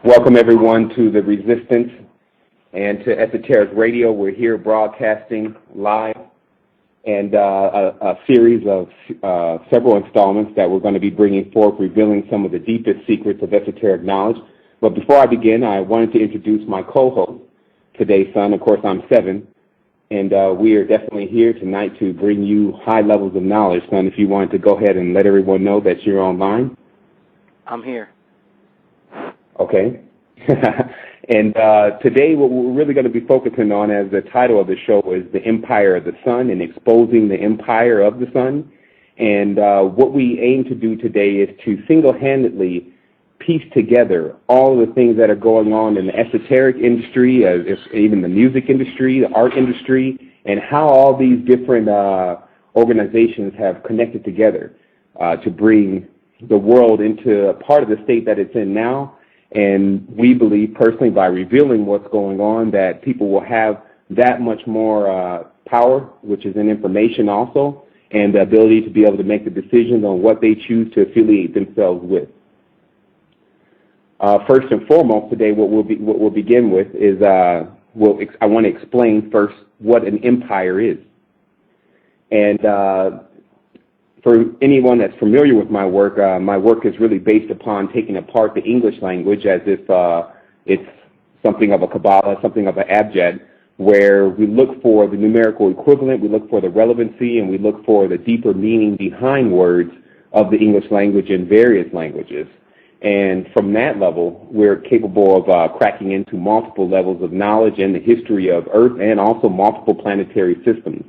Welcome everyone to the Resistance and to Esoteric Radio. We're here broadcasting live and a series of several installments that we're going to be bringing forth, revealing some of the deepest secrets of esoteric knowledge. But before I begin, I wanted to introduce my co-host today, son. Of course, I'm Sevan, and we are definitely here tonight to bring you high levels of knowledge. Son, if you wanted to go ahead and let everyone know that you're online. I'm here. Okay. And today what we're really going to be focusing on, as the title of the show is The Empire of the Sun, and exposing the empire of the sun. And what we aim to do today is to single-handedly piece together all of the things that are going on in the esoteric industry, even the music industry, the art industry, and how all these different organizations have connected together to bring the world into a part of the state that it's in now. And we believe personally, by revealing what's going on, that people will have that much more power, which is in information also, and the ability to be able to make the decisions on what they choose to affiliate themselves with. First and foremost today, what we'll begin with is I want to explain first what an empire is. And for anyone that's familiar with my work is really based upon taking apart the English language as if it's something of a Kabbalah, something of an abjad, where we look for the numerical equivalent, we look for the relevancy, and we look for the deeper meaning behind words of the English language in various languages. And from that level, we're capable of cracking into multiple levels of knowledge in the history of Earth and also multiple planetary systems.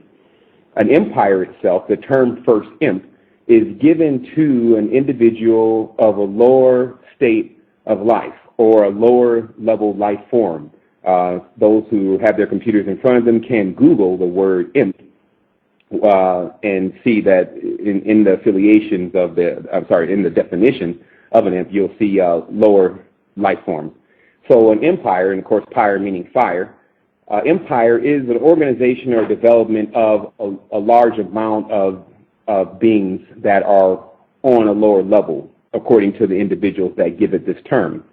An empire itself, the term first imp, is given to an individual of a lower state of life or a lower level life form. Those who have their computers in front of them can Google the word imp and see that in the affiliations of in the definition of an imp, you'll see lower life forms. So an empire, and of course pyre meaning fire, empire is an organization or development of a large amount of beings that are on a lower level, according to the individuals that give it this term.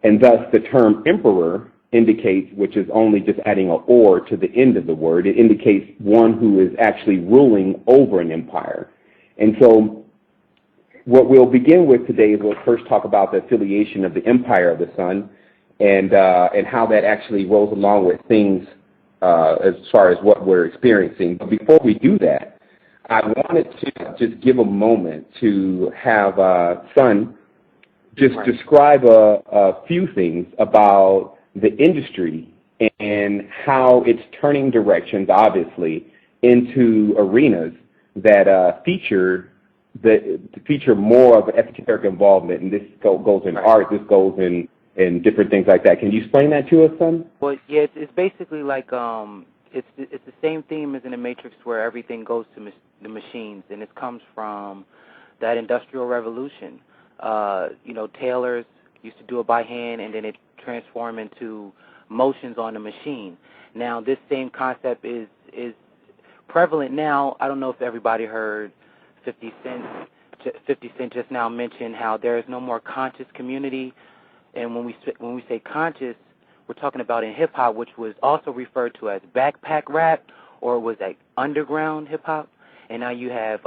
And thus the term emperor indicates, which is only just adding an or to the end of the word, it indicates one who is actually ruling over an empire. And so what we'll begin with today is we'll first talk about the affiliation of the empire of the sun, and how that actually rolls along with things as far as what we're experiencing. But before we do that, I wanted to just give a moment to have Sun just describe a few things about the industry and how it's turning directions, obviously, into arenas that feature more of esoteric involvement. And this goes in art, this goes in different things like that. Can you explain that to us, son? Well, yeah, it's basically like it's the same theme as in the Matrix, where everything goes to the machines, and it comes from that Industrial Revolution. Tailors used to do it by hand, and then it transformed into motions on the machine. Now, this same concept is prevalent now. I don't know if everybody heard 50 Cent just now mention how there is no more conscious community. And when we say conscious, we're talking about in hip-hop, which was also referred to as backpack rap, or was like underground hip-hop. And now you have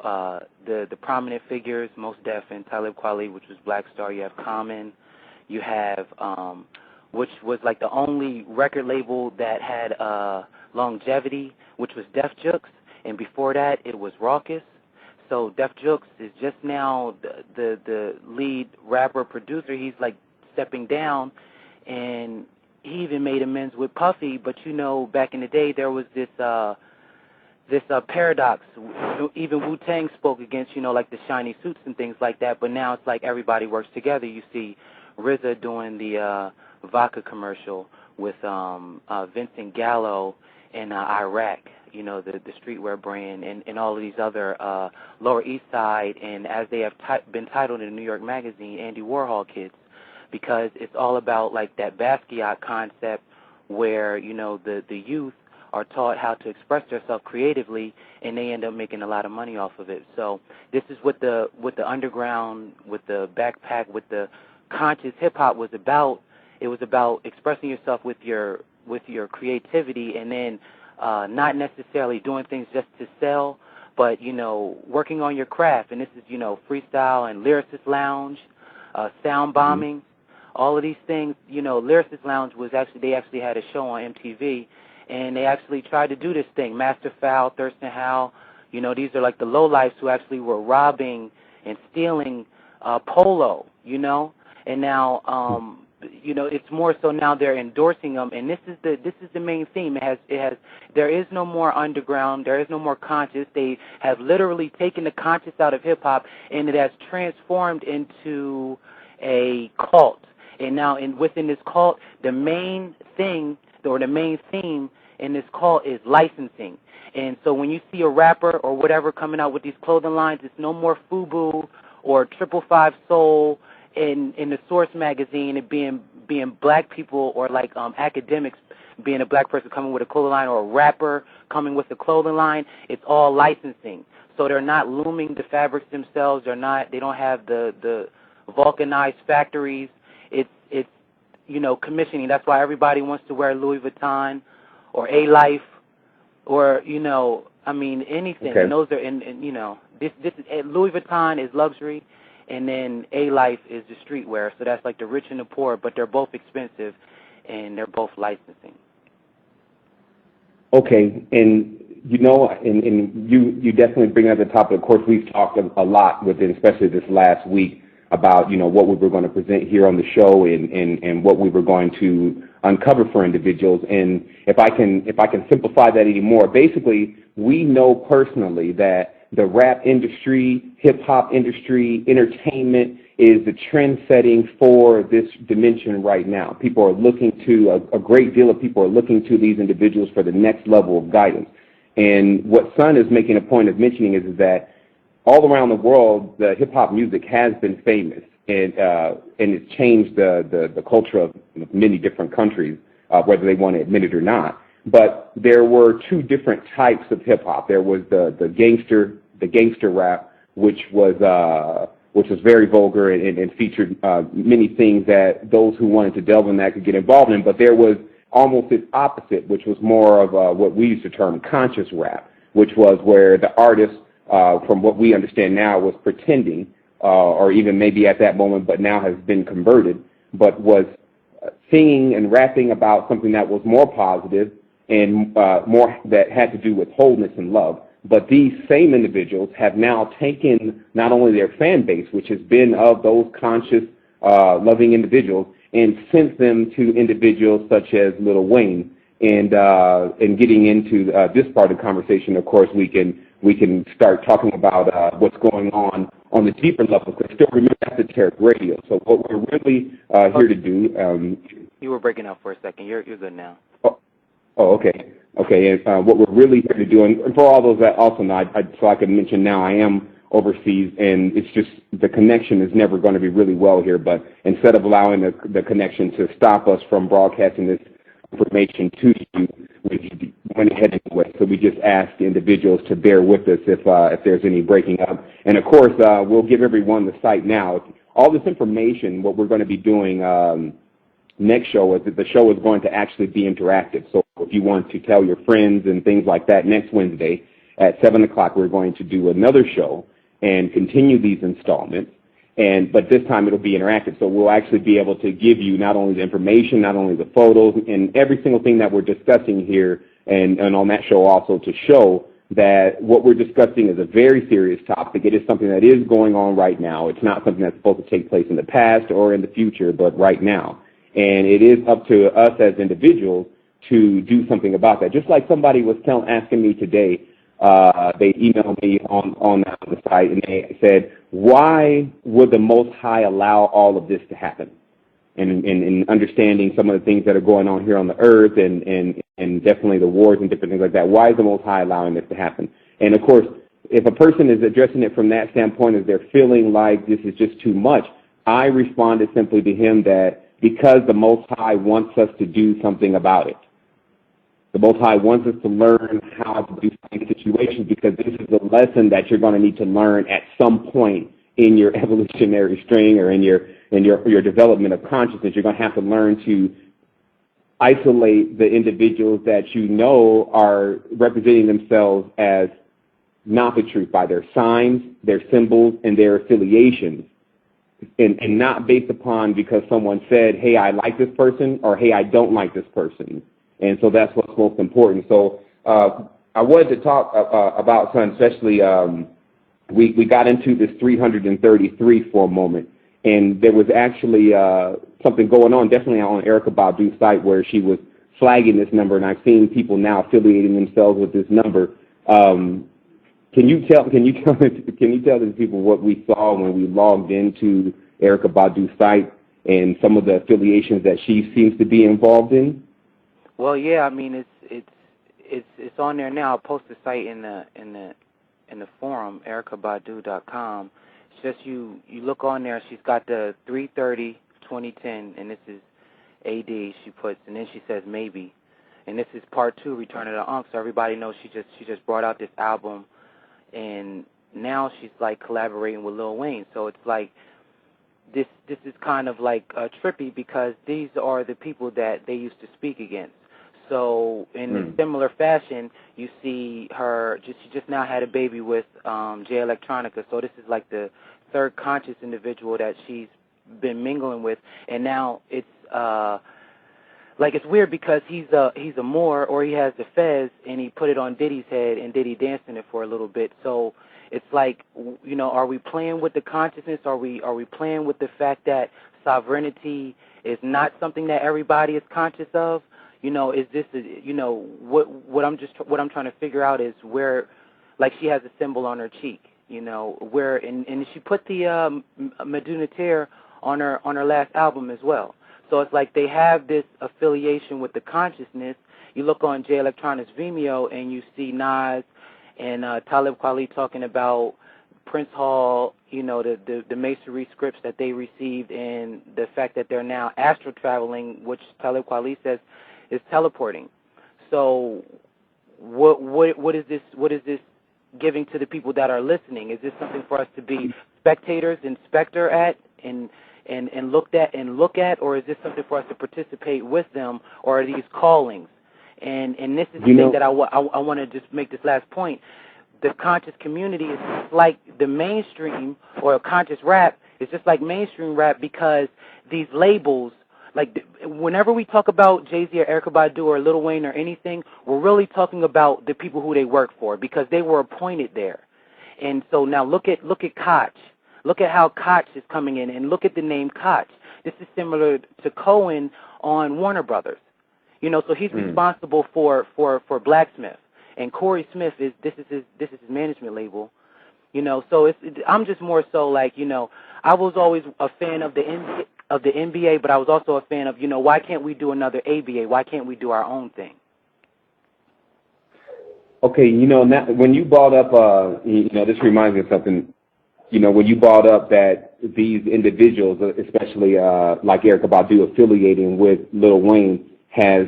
the prominent figures, Mos Def and Talib Kweli, which was Black Star. You have Common. You have, which was like the only record label that had longevity, which was Def Jux. And before that, it was Raucus. So Def Jux is just now the lead rapper producer. He's like stepping down, and he even made amends with Puffy. But back in the day, there was this paradox. Even Wu-Tang spoke against, like the shiny suits and things like that. But now it's like everybody works together. You see RZA doing the vodka commercial with Vincent Gallo in Iraq. The streetwear brand, and all of these other Lower East Side, and as they have been titled in the New York Magazine, Andy Warhol kids, because it's all about like that Basquiat concept where, the youth are taught how to express themselves creatively, and they end up making a lot of money off of it. So this is what the underground, with the backpack, with the conscious hip-hop was about It was about expressing yourself with your creativity, and then not necessarily doing things just to sell, but, working on your craft. And this is, freestyle and lyricist lounge, sound bombing, all of these things. Lyricist lounge they actually had a show on MTV, and they actually tried to do this thing. Master Fowl, Thurston Howell, these are like the lowlifes who actually were robbing and stealing polo, and now, it's more so now they're endorsing them, and this is the main theme. There is no more underground, there is no more conscious. They have literally taken the conscious out of hip hop, and it has transformed into a cult. And now, within this cult, the main thing or the main theme in this cult is licensing. And so when you see a rapper or whatever coming out with these clothing lines, it's no more FUBU or 555 Soul in the Source magazine, and being black people or like academics being a black person coming with a clothing line, or a rapper coming with a clothing line. It's all licensing. So they're not looming the fabrics themselves. They don't have the vulcanized factories. It's commissioning. That's why everybody wants to wear Louis Vuitton or A-Life or anything. Okay. And those are this is, Louis Vuitton is luxury, and then A-Life is the streetwear. So that's like the rich and the poor, but they're both expensive, and they're both licensing. Okay, and you definitely bring up the topic. Of course, we've talked a lot within, especially this last week, about what we were going to present here on the show and what we were going to uncover for individuals. And if I can simplify that any more, basically, we know personally that the rap industry, hip-hop industry, entertainment is the trend setting for this dimension right now. People are looking to, a great deal of people are looking to these individuals for the next level of guidance. And what Sun is making a point of mentioning is that all around the world, the hip-hop music has been famous, and it's changed the culture of many different countries, whether they want to admit it or not. But there were two different types of hip-hop. There was the gangster rap, which was very vulgar and featured many things that those who wanted to delve in that could get involved in. But there was almost its opposite, which was more of what we used to term conscious rap, which was where the artist, from what we understand now, was pretending, or even maybe at that moment, but now has been converted, but was singing and rapping about something that was more positive and more that had to do with wholeness and love. But these same individuals have now taken not only their fan base, which has been of those conscious, loving individuals, and sent them to individuals such as Lil Wayne. And getting into this part of the conversation, of course, we can start talking about what's going on the deeper level. Because still remember Esoteric Radio. So what we're really here to do. You were breaking up for a second. You're good now. Oh, okay. Okay, and what we're really here to do, and for all those that also know, so I can mention now, I am overseas, and it's just the connection is never going to be really well here, but instead of allowing the connection to stop us from broadcasting this information to you, we went ahead anyway. So we just asked individuals to bear with us if there's any breaking up. And, of course, we'll give everyone the site now. All this information, what we're going to be doing next show is that the show is going to actually be interactive. So if you want to tell your friends and things like that, next Wednesday at 7 o'clock we're going to do another show and continue these installments. But this time it'll be interactive. So we'll actually be able to give you not only the information, not only the photos, and every single thing that we're discussing here and on that show also to show that what we're discussing is a very serious topic. It is something that is going on right now. It's not something that's supposed to take place in the past or in the future, but right now. And it is up to us as individuals to do something about that. Just like somebody was asking me today, they emailed me on the site, and they said, why would the Most High allow all of this to happen? And understanding some of the things that are going on here on the earth and definitely the wars and different things like that, why is the Most High allowing this to happen? And, of course, if a person is addressing it from that standpoint, as they're feeling like this is just too much, I responded simply to him that because the Most High wants us to do something about it. The Most High wants us to learn how to do these situations because this is a lesson that you're going to need to learn at some point in your evolutionary string or in your and your development of consciousness, you're going to have to learn to isolate the individuals that you know are representing themselves as not the truth by their signs, their symbols, and their affiliations, and not based upon because someone said, hey, I like this person, or hey, I don't like this person. And so that's what's most important. So I wanted to talk about something, especially we got into this 333 for a moment, and there was actually something going on, definitely on Erykah Badu's site, where she was flagging this number, and I've seen people now affiliating themselves with this number. Can you tell these people what we saw when we logged into Erykah Badu's site and some of the affiliations that she seems to be involved in? Well, yeah, I mean it's on there now. I'll post the site in the forum, erykahbadu.com. It's just you look on there. She's got the 3/30/2010, and this is AD. She puts, and then she says maybe, and this is part 2, Return of the Ankh. So everybody knows she just brought out this album, and now she's like collaborating with Lil Wayne. So it's like this is kind of like trippy because these are the people that they used to speak against. So in a similar fashion, you see her, she just now had a baby with Jay Electronica. So this is like the third conscious individual that she's been mingling with. And now it's like it's weird because he's a Moor, or he has the fez, and he put it on Diddy's head, and Diddy danced in it for a little bit. So it's like, you know, are we playing with the consciousness? Are we playing with the fact that sovereignty is not something that everybody is conscious of? You know, is this, what I'm trying to figure out is where, like, she has a symbol on her cheek, you know, where, and she put the Meduna Tear on her last album as well. So it's like they have this affiliation with the consciousness. You look on Jay Electronics Vimeo and you see Nas and Talib Kweli talking about Prince Hall, you know, the masonry scripts that they received, and the fact that they're now astral traveling, which Talib Kweli says is teleporting. So what is this giving to the people that are listening? Is this something for us to be spectators and specter at and look at, or is this something for us to participate with them, or are these callings? And this is the thing that I want to just make this last point. The conscious community is like the mainstream, or conscious rap is just like mainstream rap, because these labels, like whenever we talk about Jay-Z or Erykah Badu or Lil Wayne or anything, we're really talking about the people who they work for, because they were appointed there. And so now look at Koch. Look at how Koch is coming in, and look at the name Koch. This is similar to Cohen on Warner Brothers. You know, so he's responsible for Blacksmith, and Corey Smith is his management label. You know, so I'm just more so like, you know, I was always a fan of the NBA, but I was also a fan of, you know, why can't we do another ABA? Why can't we do our own thing? Okay, you know, when you brought up, you know, this reminds me of something. You know, when you brought up that these individuals, especially like Erykah Badu affiliating with Lil Wayne, has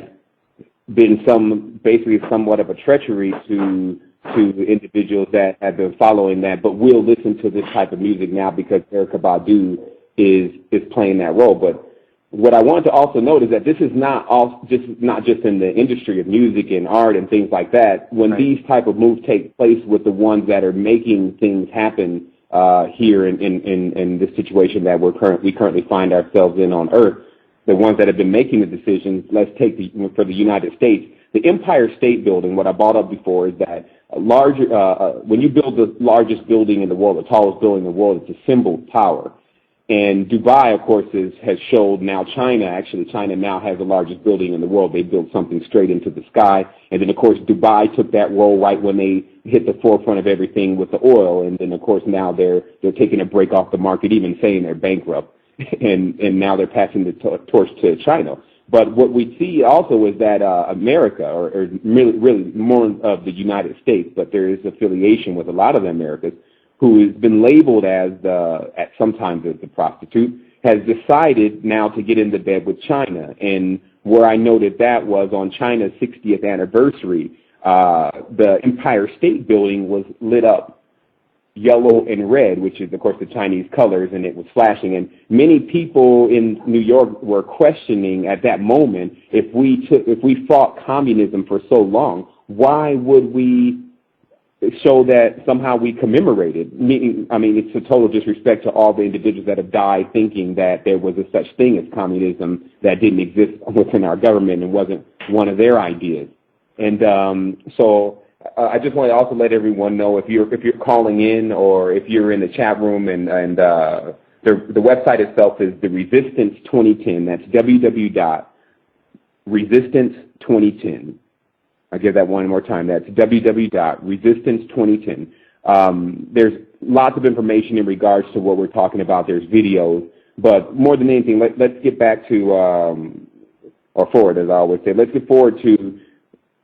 been basically somewhat of a treachery to individuals that have been following that, but will listen to this type of music now because Erykah Badu is playing that role. But what I want to also note is that this is not just in the industry of music and art and things like that. When these type of moves take place with the ones that are making things happen here in this situation that we currently find ourselves in on Earth, the ones that have been making the decisions, let's take for the United States, the Empire State Building. What I brought up before is that when you build the largest building in the world, the tallest building in the world, it's a symbol of power. And Dubai, of course, has showed now China now has the largest building in the world. They built something straight into the sky. And then, of course, Dubai took that role right when they hit the forefront of everything with the oil. And then, of course, now they're taking a break off the market, even saying they're bankrupt. And now they're passing the torch to China. But what we see also is that America, or really more of the United States, but there is affiliation with a lot of the Americas, who has been labeled sometimes as the prostitute, has decided now to get into bed with China. And where I noted that was on China's 60th anniversary, the Empire State Building was lit up yellow and red, which is, of course, the Chinese colors, and it was flashing. And many people in New York were questioning at that moment, if we fought communism for so long, why would we show that somehow we commemorated? It's a total disrespect to all the individuals that have died thinking that there was a such thing as communism that didn't exist within our government and wasn't one of their ideas. And so I just want to also let everyone know, if you're calling in or if you're in the chat room, and the website itself is the Resistance 2010. That's www.resistance2010. I'll give that one more time. That's www.resistance2010. There's lots of information in regards to what we're talking about. There's videos, but more than anything, let's get back to, or forward, as I always say. Let's get forward to,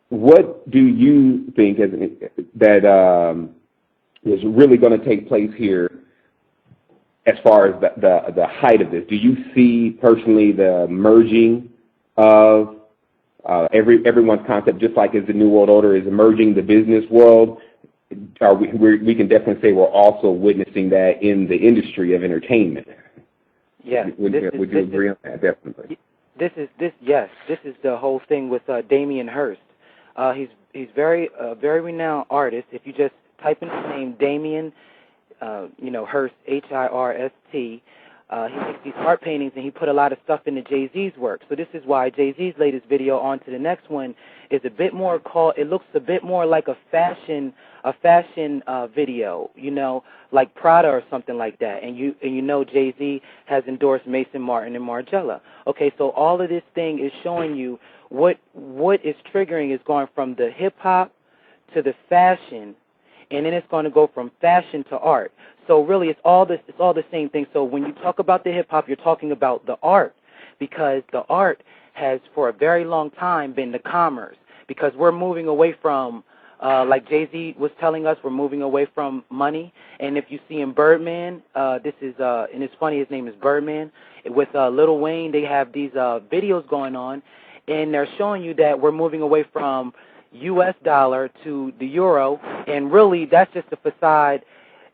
what do you think that is really going to take place here as far as the height of this? Do you see personally the merging of everyone's concept, just like as the New World Order is merging the business world? We can definitely say we're also witnessing that in the industry of entertainment. Yeah. Would you agree on that? Definitely. This is the whole thing with Damien Hirst. He's very renowned artist. If you just type in his name, Damien, Hirst, Hirst. He makes these art paintings, and he put a lot of stuff into Jay-Z's work. So this is why Jay-Z's latest video on to the next one is a bit more it looks a bit more like a fashion video, like Prada or something like that. And Jay-Z has endorsed Mason Martin and Margiela. Okay, so all of this thing is showing you what is triggering is going from the hip-hop to the fashion, and then it's going to go from fashion to art. So really, it's all the same thing. So when you talk about the hip-hop, you're talking about the art, because the art has for a very long time been the commerce, because we're moving away from, like Jay-Z was telling us, we're moving away from money. And if you see in Birdman, and it's funny, his name is Birdman, with Lil Wayne, they have these videos going on, and they're showing you that we're moving away from U.S. dollar to the euro, and really that's just a facade.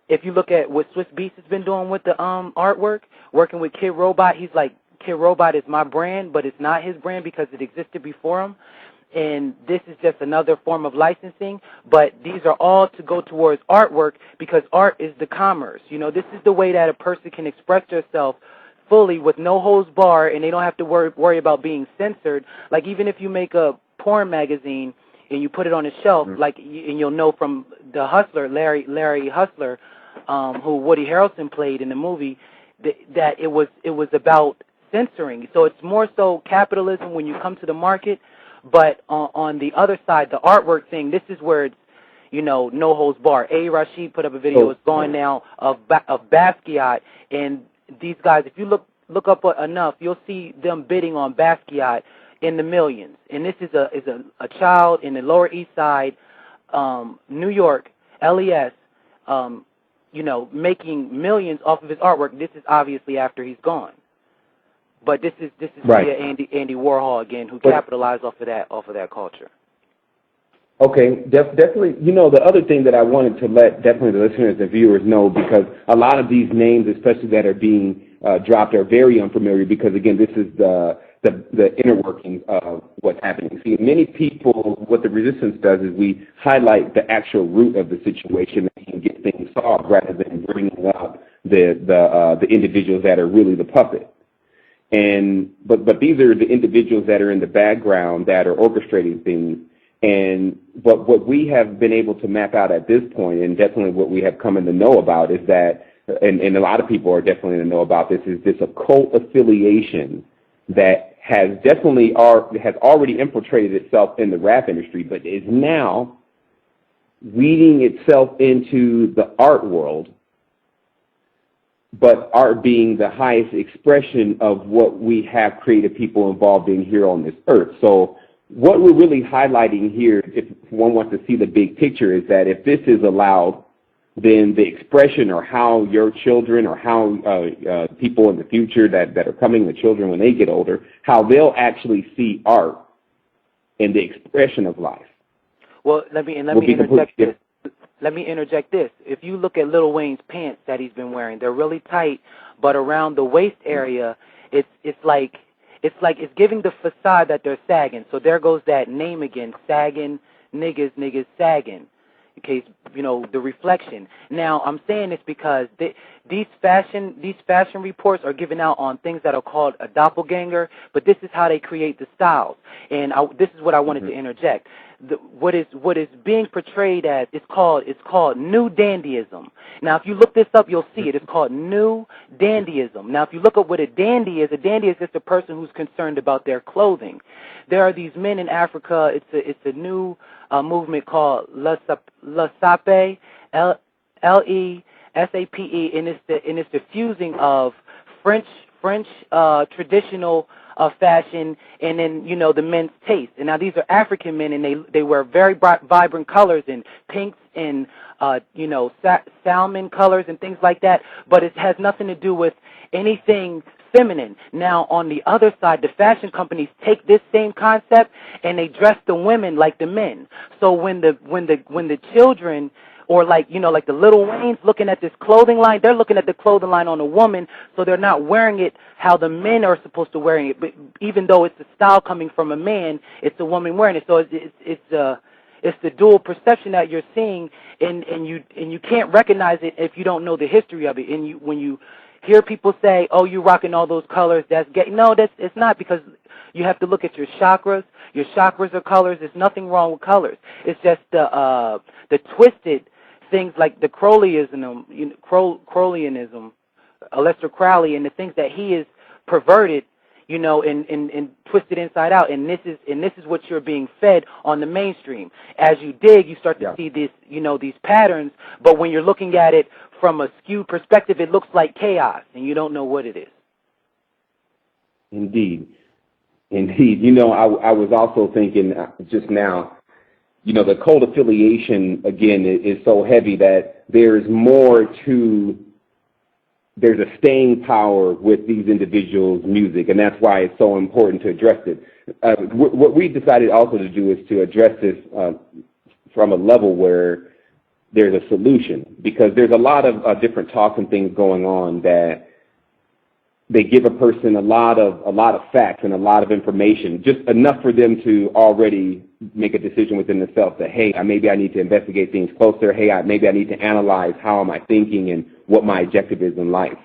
If you look at what Swiss Beats has been doing with the artwork, working with Kid Robot, he's like, Kid Robot is my brand, but it's not his brand because it existed before him. And this is just another form of licensing, but these are all to go towards artwork, because art is the commerce. This is the way that a person can express themselves fully with no holds barred, and they don't have to worry about being censored. Like, even if you make a porn magazine and you put it on a shelf, and you'll know from the Hustler, Larry Hustler, who Woody Harrelson played in the movie, that it was about censoring. So it's more so capitalism when you come to the market, but on the other side, the artwork thing, this is where it's, no holds barred. A. Rashid put up a video, it's going now, of Basquiat, and these guys, if you look up enough, you'll see them bidding on Basquiat in the millions. And this is a child in the Lower East Side, New York, LES, making millions off of his artwork. This is obviously after he's gone. But this is right. Via Andy Warhol again, who capitalized off of that culture. Okay, definitely. The other thing that I wanted to let definitely the listeners and viewers know, because a lot of these names, especially that are being dropped, are very unfamiliar, because again, this is the inner workings of what's happening. See, many people, what the resistance does is we highlight the actual root of the situation and get things solved, rather than bringing up the individuals that are really the puppet. But these are the individuals that are in the background that are orchestrating things. But what we have been able to map out at this point, and definitely what we have come in to know about, is that, and a lot of people are definitely in to know about this, is this occult affiliation that has already infiltrated itself in the rap industry, but is now weeding itself into the art world, but art being the highest expression of what we have creative people involved in here on this earth. So what we're really highlighting here, if one wants to see the big picture, is that if this is allowed, then the expression, or how your children, or how people in the future that are coming, the children when they get older, how they'll actually see art and the expression of life. Well, let me interject this. let me interject this. If you look at Lil Wayne's pants that he's been wearing, they're really tight, but around the waist area, it's giving the facade that they're sagging. So there goes that name again, sagging, niggas sagging. In case, the reflection. Now, I'm saying this because these fashion reports are given out on things that are called a doppelganger, but this is how they create the styles. And this is what I wanted to interject. What is being portrayed as, it's called new dandyism. Now, if you look this up, you'll see it. It's called new dandyism. Now, if you look up what a dandy is just a person who's concerned about their clothing. There are these men in Africa. It's a new movement called Le Sape, L-E-S-A-P-E, and it's the fusing of French traditional fashion and then the men's taste. And now these are African men, and they wear very vibrant colors and pinks and salmon colors and things like that. But it has nothing to do with anything feminine. Now, on the other side, the fashion companies take this same concept and they dress the women like the men. So when the children, or like the Little Waynes looking at this clothing line, they're looking at the clothing line on a woman, so they're not wearing it how the men are supposed to wearing it. But even though it's a style coming from a man, it's a woman wearing it. So it's the dual perception that you're seeing, and you can't recognize it if you don't know the history of it. And when you hear people say, "Oh, you're rocking all those colors," that's gay. No, it's not, because you have to look at your chakras. Your chakras are colors. There's nothing wrong with colors. It's just the twisted things like the Crowleyanism, Aleister Crowley, and the things that he is perverted, and twisted inside out. And this is what you're being fed on the mainstream. As you dig, you start to see this, these patterns. But when you're looking at it from a skewed perspective, it looks like chaos, and you don't know what it is. Indeed. I was also thinking just now, the cult affiliation, again, is so heavy that there's a staying power with these individuals' music, and that's why it's so important to address it. What we decided also to do is to address this from a level where there's a solution, because there's a lot of different talks and things going on that they give a person a lot of facts and a lot of information, just enough for them to already make a decision within themselves that, hey, maybe I need to investigate things closer. Hey, maybe I need to analyze how am I thinking and what my objective is in life.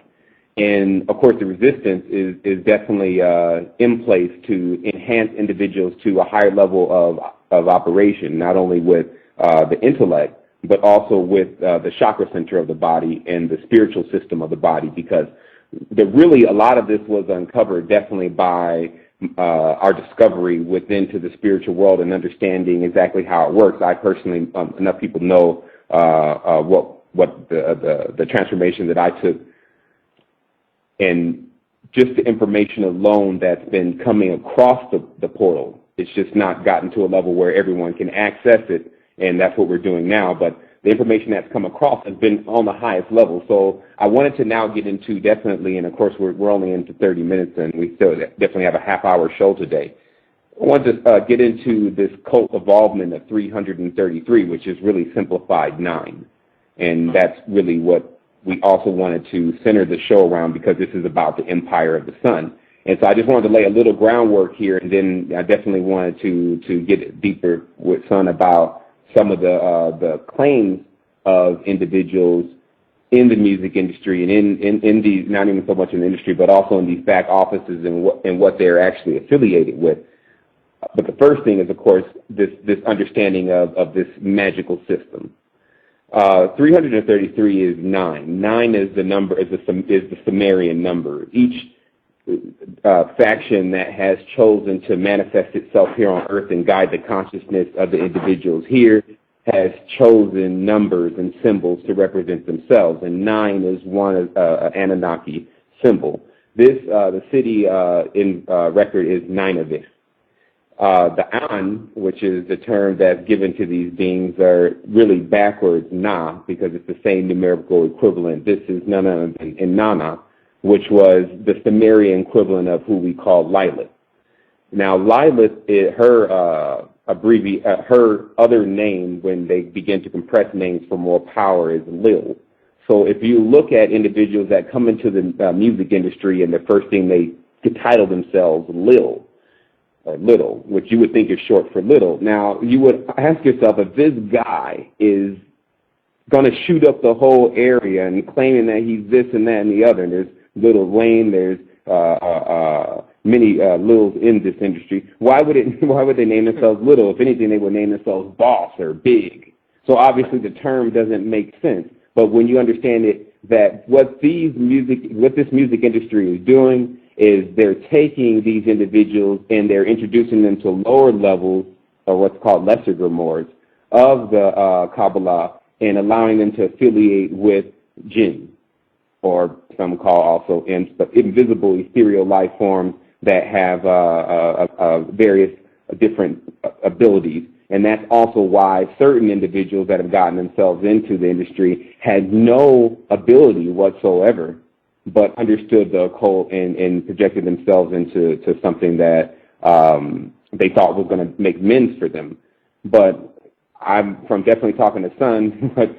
And, of course, the resistance is definitely in place to enhance individuals to a higher level of operation, not only with the intellect, but also with the chakra center of the body and the spiritual system of the body, because really a lot of this was uncovered definitely by our discovery within to the spiritual world and understanding exactly how it works. I personally, enough people know what the transformation that I took, and just the information alone that's been coming across the portal. It's just not gotten to a level where everyone can access it, and that's what we're doing now. But the information that's come across has been on the highest level. So I wanted to now get into definitely, and of course we're only into 30 minutes, and we still definitely have a half-hour show today. I wanted to get into this cult evolvement of 333, which is really simplified 9. And that's really what we also wanted to center the show around, because this is about the empire of the sun. And so I just wanted to lay a little groundwork here, and then I definitely wanted to get deeper with Sun about some of the claims of individuals in the music industry and in these, not even so much in the industry, but also in these back offices and what they're actually affiliated with. But the first thing is, of course, this understanding of this magical system. 333 is 9. 9 is the number, is the Sumerian number. Each faction that has chosen to manifest itself here on Earth and guide the consciousness of the individuals here has chosen numbers and symbols to represent themselves, and 9 is one Anunnaki symbol. The city in record is Nineveh. The An, which is the term that's given to these beings, are really backwards Na, because it's the same numerical equivalent. This is none other than Inanna, which was the Sumerian equivalent of who we call Lilith. Now, Lilith, her her other name when they begin to compress names for more power is Lil. So if you look at individuals that come into the music industry and the first thing they title themselves Lil, or Little, which you would think is short for Little. Now, you would ask yourself, if this guy is going to shoot up the whole area and claiming that he's this and that and the other, and there's Lil Wayne, there's many Lils in this industry, why would they name themselves Little? If anything, they would name themselves Boss or Big. So obviously the term doesn't make sense. But when you understand it, that what this music industry is doing is they're taking these individuals and they're introducing them to lower levels, or what's called lesser grimoires, of the Kabbalah, and allowing them to affiliate with jinn, or some call also invisible ethereal life forms that have various different abilities. And that's also why certain individuals that have gotten themselves into the industry had no ability whatsoever, but understood the occult and projected themselves into something that they thought was going to make amends for them. But I'm from definitely talking to Sun, but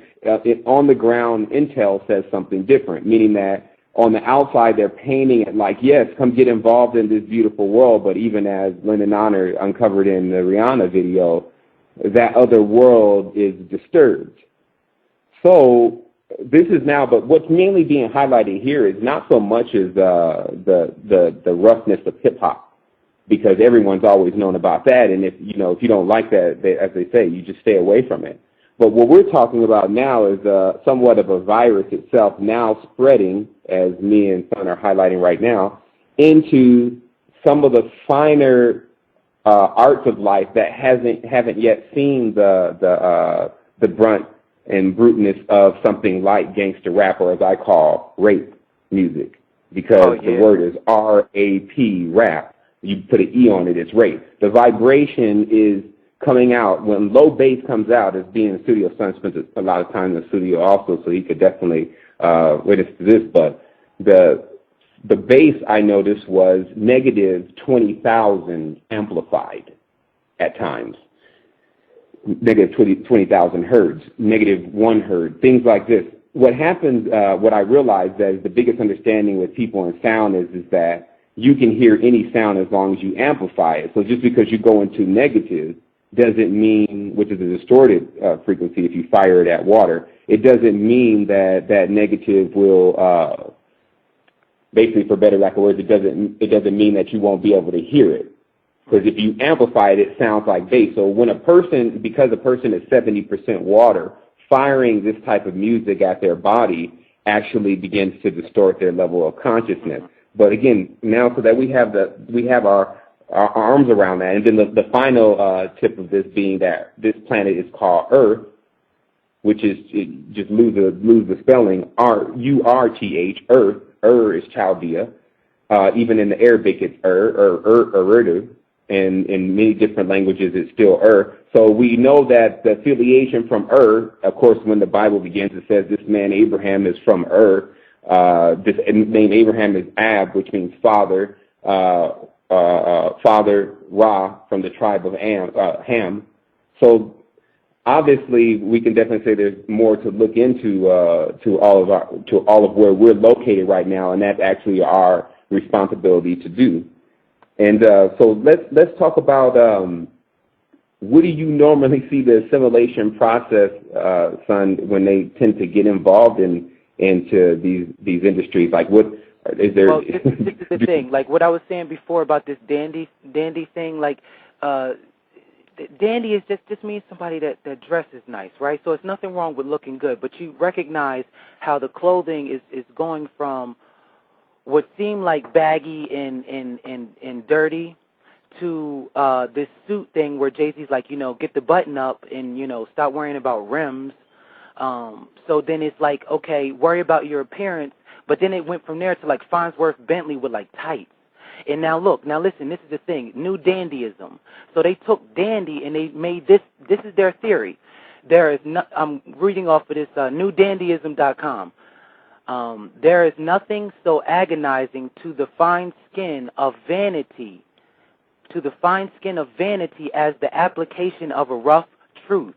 on the ground intel says something different, meaning that on the outside they're painting it like, yes, come get involved in this beautiful world, but even as Lyndon Honor uncovered in the Rihanna video, that other world is disturbed. So this is now, but what's mainly being highlighted here is not so much as the roughness of hip hop, because everyone's always known about that, and if you don't like that, as they say, you just stay away from it. But what we're talking about now is somewhat of a virus itself now spreading, as me and Son are highlighting right now, into some of the finer arts of life that haven't yet seen the brunt and bruteness of something like gangster rap, or as I call rape music, because the word is R-A-P, rap. You put an E on it, it's rape. The vibration is coming out when low bass comes out. As being in the studio, Son spent a lot of time in the studio also, so he could definitely witness to this. But the bass I noticed was negative 20,000 amplified at times, negative 20,000 hertz, negative 1 hertz, things like this. What happens, what I realized that is the biggest understanding with people in sound is that you can hear any sound as long as you amplify it. So just because you go into negative doesn't mean, which is a distorted frequency if you fire it at water, it doesn't mean that that negative will, basically for better lack of words, it doesn't mean that you won't be able to hear it. Because if you amplify it, it sounds like bass. So when because a person is 70% water, firing this type of music at their body actually begins to distort their level of consciousness. But again, now so that we have our arms around that, and then the final tip of this being that this planet is called Earth, which is, just lose the spelling, U-R-T-H, Earth. Ur is Chaldea. Even in the Arabic, it's or Urdu. And in many different languages, it's still So we know that the affiliation from of course, when the Bible begins, it says this man Abraham is from this name Abraham is Ab, which means father. Father Ra from the tribe of Ham. So obviously, we can definitely say there's more to look into to all of where we're located right now, and that's actually our responsibility to do. And so let's talk about what do you normally see the assimilation process, Son, when they tend to get involved into these industries? Like what is there? Well, this is the thing. Like what I was saying before about this dandy thing, like. Dandy is just means somebody that dresses nice, right? So it's nothing wrong with looking good, but you recognize how the clothing is going from what seemed like baggy and dirty to this suit thing where Jay-Z's like, get the button up and, stop worrying about rims. So then it's like, okay, worry about your appearance, but then it went from there to like Farnsworth Bentley with like tights. And now listen, this is the thing, new dandyism. So they took dandy and they made this is their theory. I'm reading off of this newdandyism.com. There is nothing so agonizing to the fine skin of vanity to the fine skin of vanity as the application of a rough truth.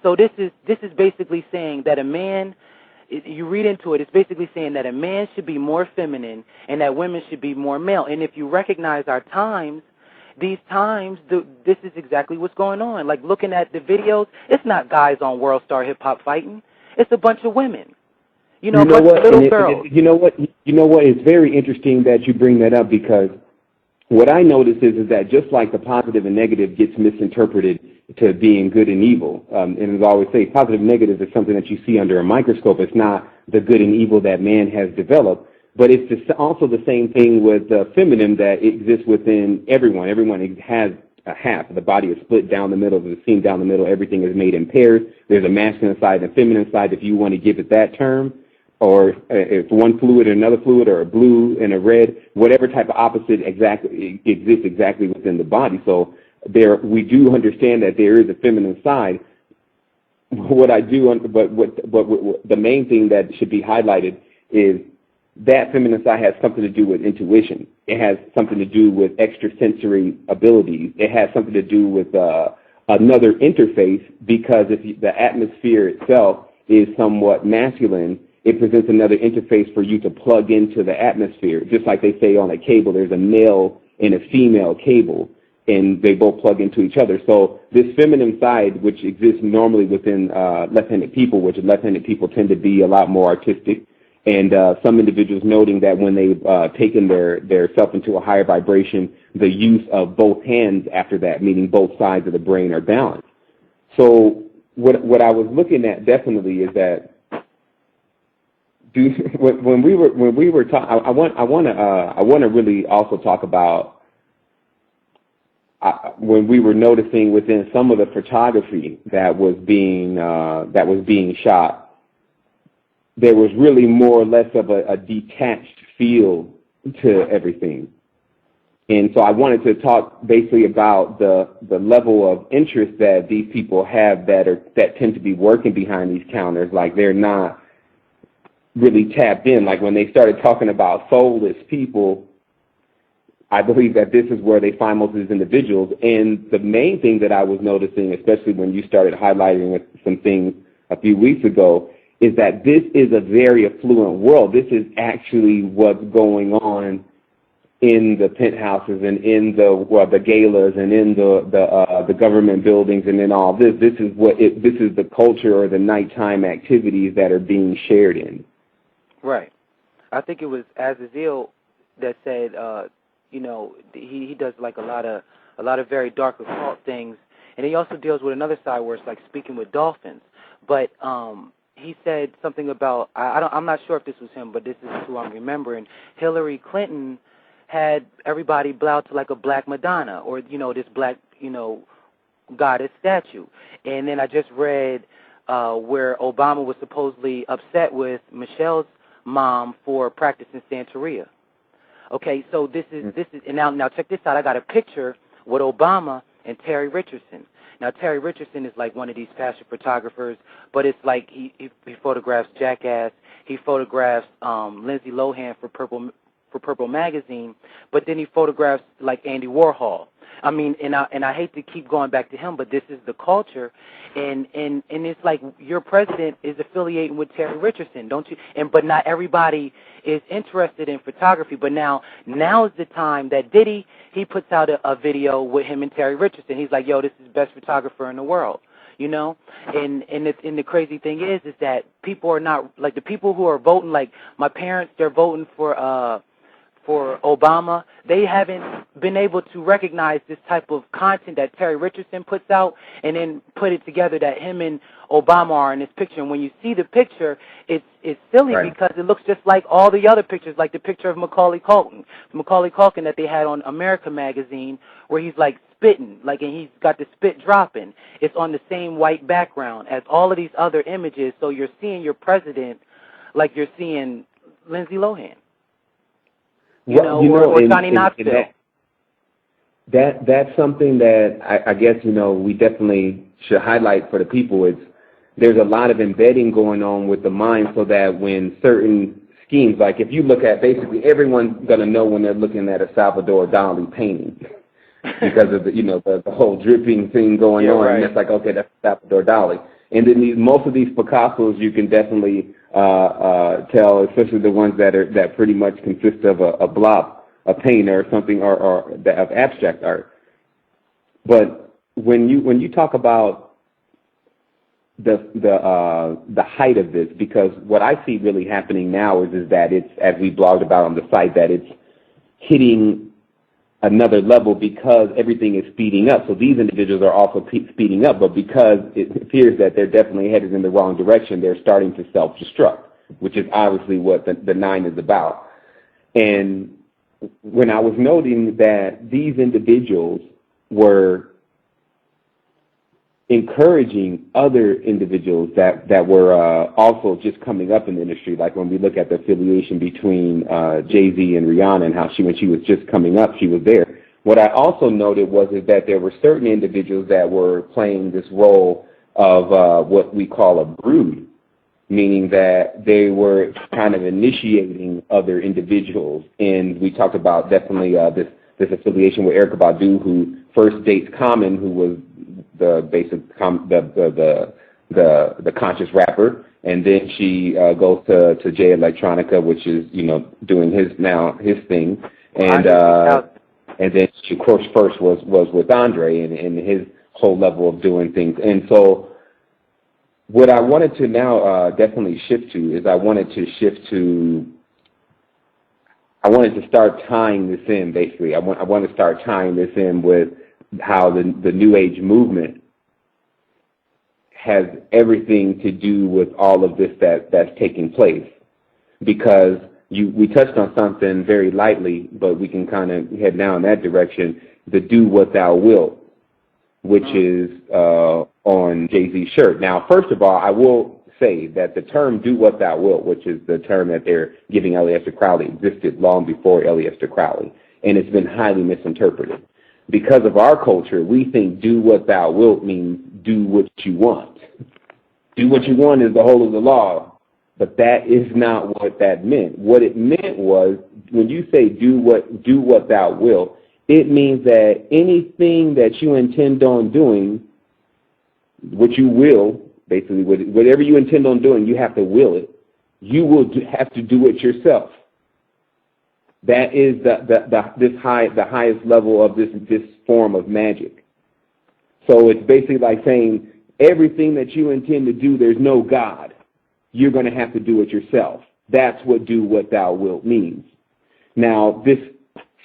So this is basically saying that a man, you read into it, it's basically saying that a man should be more feminine and that women should be more male. And if you recognize our times, these times, this is exactly what's going on. Like looking at the videos, it's not guys on World Star Hip Hop fighting. It's a bunch of women. A bunch of little girls. You know what? It's very interesting that you bring that up, because what I notice is that just like the positive and negative gets misinterpreted to being good and evil, and as I always say, positive and negative is something that you see under a microscope. It's not the good and evil that man has developed, but it's also the same thing with the feminine that exists within everyone. Everyone has a half. The body is split down the middle. There's a seam down the middle. Everything is made in pairs. There's a masculine side and a feminine side, if you want to give it that term. Or if one fluid and another fluid, or a blue and a red, whatever type of opposite exactly exists exactly within the body. So we do understand that there is a feminine side. What the main thing that should be highlighted is that feminine side has something to do with intuition. It has something to do with extrasensory abilities. It has something to do with another interface, because if the atmosphere itself is somewhat masculine, it presents another interface for you to plug into the atmosphere. Just like they say on a cable, there's a male and a female cable, and they both plug into each other. So this feminine side, which exists normally within left-handed people, which left-handed people tend to be a lot more artistic, and some individuals noting that when they've taken their self into a higher vibration, the use of both hands after that, meaning both sides of the brain, are balanced. So what I was looking at definitely is that when we were talking, I want to really also talk about when we were noticing within some of the photography that was being shot, there was really more or less of a detached feel to everything. And so I wanted to talk basically about the level of interest that these people have that tend to be working behind these counters. Like, they're not really tapped in. Like, when they started talking about soulless people, I believe that this is where they find most of these individuals. And the main thing that I was noticing, especially when you started highlighting with some things a few weeks ago, is that this is a very affluent world. This is actually what's going on in the penthouses and in the galas and in the government buildings and in all this. This is the culture or the nighttime activities that are being shared in. Right. I think it was Azazel that said, he does like a lot of very dark occult things, and he also deals with another side where it's like speaking with dolphins. But he said something about, I'm not sure if this was him, but this is who I'm remembering. Hillary Clinton had everybody bow to like a black Madonna, or this black goddess statue. And then I just read where Obama was supposedly upset with Michelle's mom for practicing Santeria. Okay, so this is and now check this out. I got a picture with Obama and Terry Richardson. Now, Terry Richardson is like one of these fashion photographers, but it's like he photographs Jackass. He photographs Lindsay Lohan for Purple Magazine, but then he photographs like Andy Warhol. I mean, and I hate to keep going back to him, but this is the culture, and it's like your president is affiliating with Terry Richardson, don't you? But not everybody is interested in photography. But now is the time that Diddy, he puts out a video with him and Terry Richardson. He's like, yo, this is the best photographer in the world, And the crazy thing is that people are not like the people who are voting. Like my parents, they're voting for Obama. They haven't been able to recognize this type of content that Terry Richardson puts out and then put it together that him and Obama are in this picture. And when you see the picture, it's silly, right, because it looks just like all the other pictures, like the picture of Macaulay Culkin that they had on America magazine, where he's like spitting, like, and he's got the spit dropping. It's on the same white background as all of these other images. So you're seeing your president like you're seeing Lindsay Lohan. Or Johnny Knoxville. That's something that I guess, we definitely should highlight for the people. There's a lot of embedding going on with the mind, so that when certain schemes, like if you look at basically everyone's going to know when they're looking at a Salvador Dali painting, because of the whole dripping thing going on. Right. And it's like, okay, that's Salvador Dali. And then most of these Picassos you can definitely tell, especially the ones that pretty much consist of a blob, a paint or something, or of abstract art. But when you talk about the height of this, because what I see really happening now is that it's, as we blogged about on the site, that it's hitting another level because everything is speeding up. So these individuals are also speeding up, but because it appears that they're definitely headed in the wrong direction, they're starting to self-destruct, which is obviously what the 9 is about. And when I was noting that these individuals were encouraging other individuals that were also just coming up in the industry, like when we look at the affiliation between Jay-Z and Rihanna and how when she was just coming up, she was there. What I also noted was that there were certain individuals that were playing this role of what we call a brood, meaning that they were kind of initiating other individuals. And we talked about definitely this affiliation with Erykah Badu, who first dates Common, who was the basic the conscious rapper, and then she goes to Jay Electronica, which is doing his thing, and then she, of course, first was with Andre and his whole level of doing things. And so what I wanted to now definitely shift to is I wanted to start tying this in. Basically, I want to start tying this in with how the New Age movement has everything to do with all of this that's taking place. Because we touched on something very lightly, but we can kind of head now in that direction, the do what thou wilt, which is on Jay-Z's shirt. Now, first of all, I will say that the term do what thou wilt, which is the term that they're giving Elliot Crowley, existed long before Elliot Crowley, and it's been highly misinterpreted. Because of our culture, we think do what thou wilt means do what you want. Do what you want is the whole of the law, but that is not what that meant. What it meant was, when you say do what thou wilt, it means that anything that you intend on doing, what you will, basically, whatever you intend on doing, you have to will it. You will have to do it yourself. That is the highest level of this form of magic. So it's basically like saying everything that you intend to do, there's no God. You're going to have to do it yourself. That's what do what thou wilt means. Now, this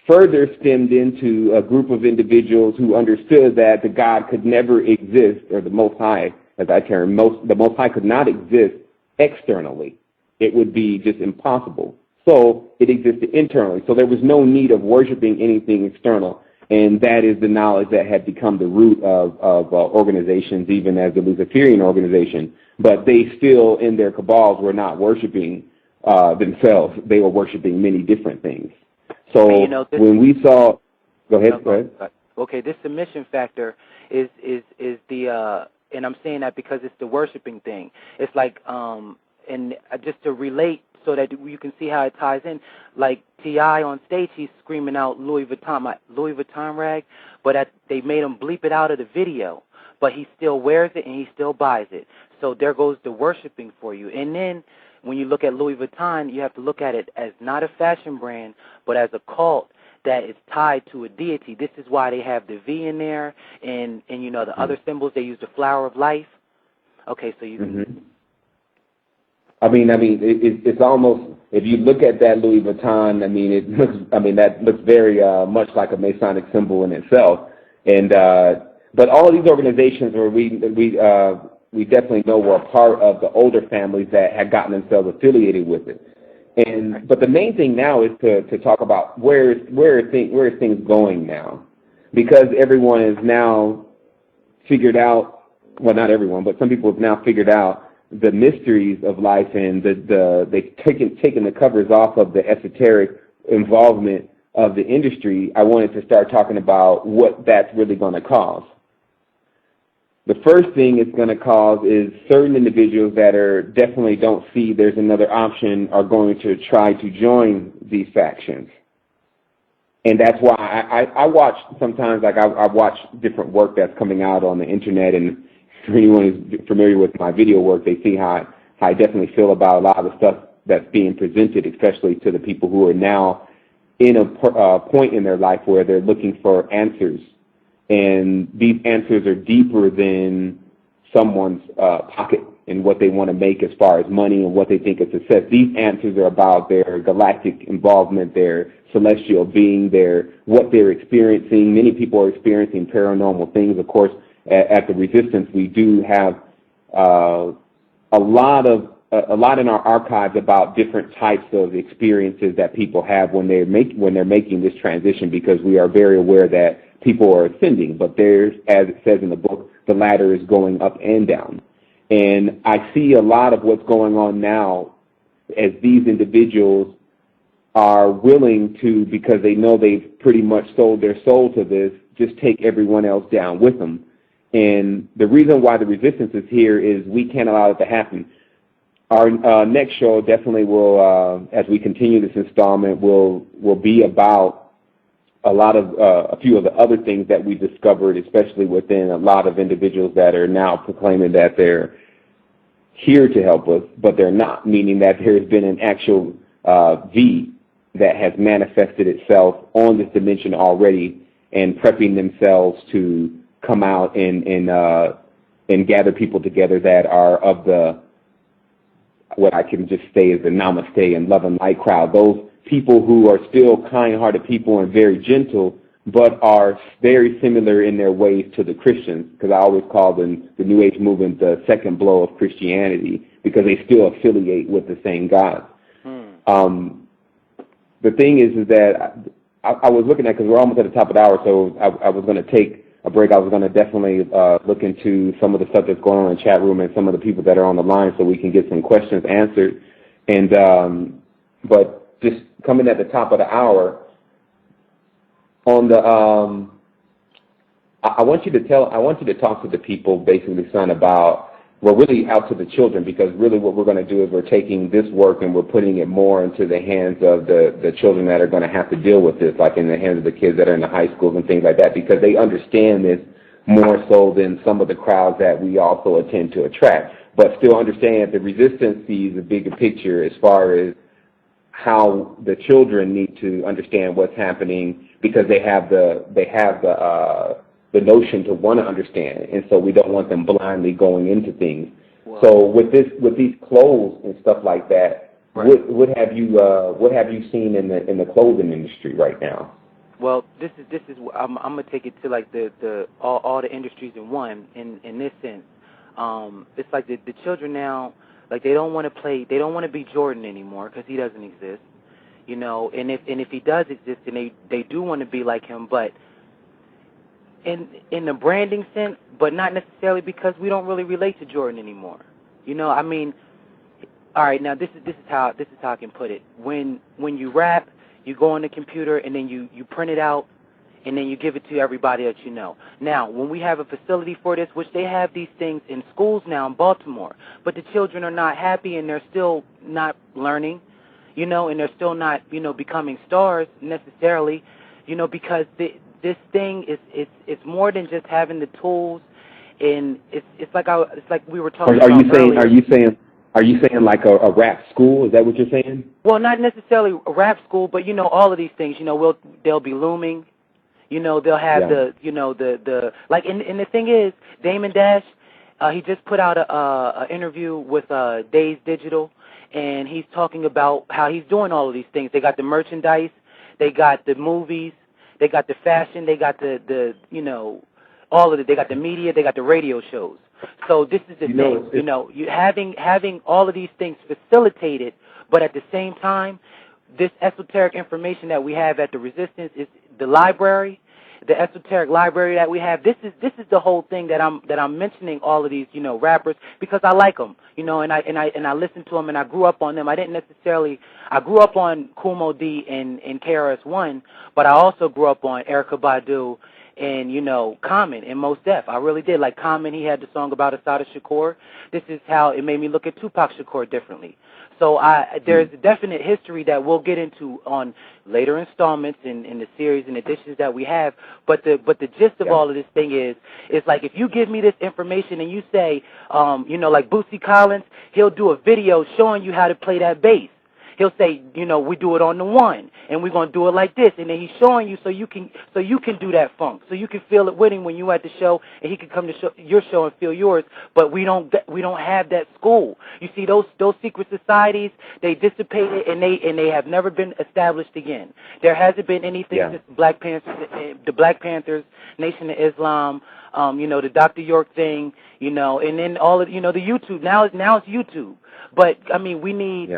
further stemmed into a group of individuals who understood that the God could never exist, or the Most High, as I term, the Most High could not exist externally. It would be just impossible. So it existed internally. So there was no need of worshiping anything external. And that is the knowledge that had become the root of organizations, even as the Luciferian organization. But they still, in their cabals, were not worshiping themselves. They were worshiping many different things. So when we saw... Go ahead. Okay, this submission factor is the... and I'm saying that because it's the worshiping thing. It's like... and just to relate, so that you can see how it ties in. Like T.I. on stage, he's screaming out Louis Vuitton rag, but they made him bleep it out of the video. But he still wears it and he still buys it. So there goes the worshiping for you. And then when you look at Louis Vuitton, you have to look at it as not a fashion brand, but as a cult that is tied to a deity. This is why they have the V in there, and the other symbols. They use the flower of life. Okay, so you can... it's almost, if you look at that Louis Vuitton, that looks very much like a Masonic symbol in itself. And but all of these organizations where we definitely know were a part of the older families that had gotten themselves affiliated with it. But the main thing now is to talk about where are things going now, because everyone is now figured out. Well, not everyone, but some people have now figured out the mysteries of life, and they've taken the covers off of the esoteric involvement of the industry. I wanted to start talking about what that's really going to cause. The first thing it's going to cause is certain individuals that definitely don't see there's another option are going to try to join these factions. And that's why I watch sometimes, like I watch different work that's coming out on the internet, and for anyone who's familiar with my video work, they see how I definitely feel about a lot of the stuff that's being presented, especially to the people who are now in a point in their life where they're looking for answers. And these answers are deeper than someone's pocket and what they want to make as far as money and what they think is success. These answers are about their galactic involvement, their celestial being, what they're experiencing. Many people are experiencing paranormal things. Of course, at the Resistance, we do have a lot in our archives about different types of experiences that people have when they're making this transition, because we are very aware that people are ascending, but there's, as it says in the book, the ladder is going up and down. And I see a lot of what's going on now as these individuals are willing to, because they know they've pretty much sold their soul to this, just take everyone else down with them. And the reason why the Resistance is here is we can't allow it to happen. Our next show definitely will, as we continue this installment, will be about a few of the other things that we discovered, especially within a lot of individuals that are now proclaiming that they're here to help us, but they're not, meaning that there's been an actual V that has manifested itself on this dimension already and prepping themselves to come out and gather people together that are of the, what I can just say is the namaste and love and light crowd. Those people who are still kind-hearted people and very gentle, but are very similar in their ways to the Christians, because I always call them, the New Age movement, the second blow of Christianity, because they still affiliate with the same God. The thing is that I was looking at, because we're almost at the top of the hour, so I was going to take a break. I was going to definitely look into some of the stuff that's going on in the chat room and some of the people that are on the line so we can get some questions answered. And but just coming at the top of the hour, on the I want you to talk to the people, basically, son, about, well, really out to the children, because really what we're going to do is we're taking this work and we're putting it more into the hands of the children that are going to have to deal with this, like in the hands of the kids that are in the high schools and things like that, because they understand this more so than some of the crowds that we also attend to attract. But still understand that the Resistance sees a bigger picture as far as how the children need to understand what's happening, because they have the notion to want to understand, and so we don't want them blindly going into things. Wow. So with these clothes and stuff like that, right, what have you seen in the clothing industry right now? Well, this is I'm gonna take it to like the all the industries in one. In this sense, it's like the children now, like they don't want to be Jordan anymore because he doesn't exist, you know. And if he does exist, then they do want to be like him, but in the branding sense, but not necessarily, because we don't really relate to Jordan anymore. You know, I mean, all right, now this is how I can put it. When you rap, you go on the computer and then you print it out and then you give it to everybody that you know. Now, when we have a facility for this, which they have these things in schools now in Baltimore, but the children are not happy and they're still not learning, you know, and they're still not, you know, becoming stars necessarily, you know, because this thing it's more than just having the tools, and it's like we were talking about earlier. Are you saying like a rap school? Is that what you're saying? Well, not necessarily a rap school, but you know, all of these things. You know, they'll be looming. You know, they'll have the like. And the thing is, Damon Dash, he just put out a interview with Days Digital, and he's talking about how he's doing all of these things. They got the merchandise, they got the movies, they got the fashion, they got the you know, all of it. They got the media, they got the radio shows. So this is the thing, you know, you having all of these things facilitated, but at the same time, this esoteric information that we have at the Resistance is the library, the esoteric library that we have. This is the whole thing that I'm mentioning all of these, you know, rappers, because I like them, you know, and I listen to them and I grew up on them. I grew up on Kumo D and KRS-One, but I also grew up on Erykah Badu and, you know, Common and Mos Def. I really did. Like Common, he had the song about Assata Shakur. This is how it made me look at Tupac Shakur differently. So there's a definite history that we'll get into on later installments in the series and editions that we have. But the gist of all of this thing is, it's like if you give me this information and you say, like Bootsy Collins, he'll do a video showing you how to play that bass. He'll say, we do it on the one, and we're gonna do it like this, and then he's showing you so you can do that funk, so you can feel it with him when you at the show, and he can come to your show and feel yours. But we don't have that school. You see, those secret societies, they dissipated, and they have never been established again. There hasn't been anything since the Black Panthers, Nation of Islam, the Dr. York thing, and then all of the YouTube. Now it's YouTube. But I mean, we need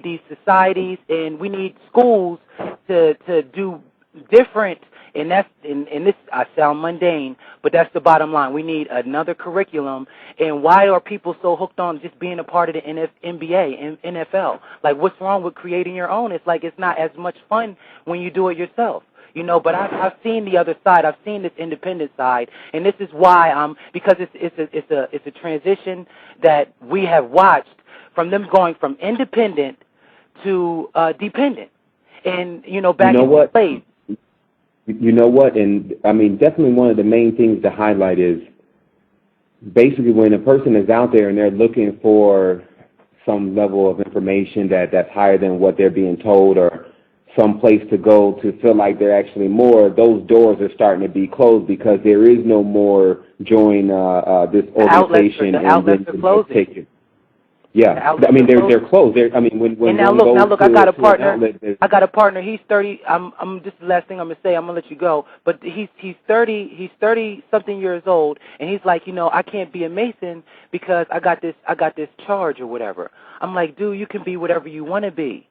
these societies, and we need schools to do different. And that's and this, I sound mundane, but that's the bottom line. We need another curriculum. And why are people so hooked on just being a part of the NBA and NFL? Like, what's wrong with creating your own? It's like it's not as much fun when you do it yourself. But I've seen the other side. I've seen this independent side, and this is why because it's a transition that we have watched from them going from independent to dependent, and back in the place. You know what? And I mean, definitely one of the main things to highlight is basically when a person is out there and they're looking for some level of information that's higher than what they're being told, or some place to go to feel like they're actually more, those doors are starting to be closed because there is no more join this organization. The outlets are closing. Yeah, I mean they're closed. When now look, I got a partner. I got a partner. He's 30. I'm just the last thing I'm gonna say. I'm gonna let you go. But he's 30. He's 30-something years old, and he's like, I can't be a Mason because I got this charge or whatever. I'm like, dude, you can be whatever you want to be.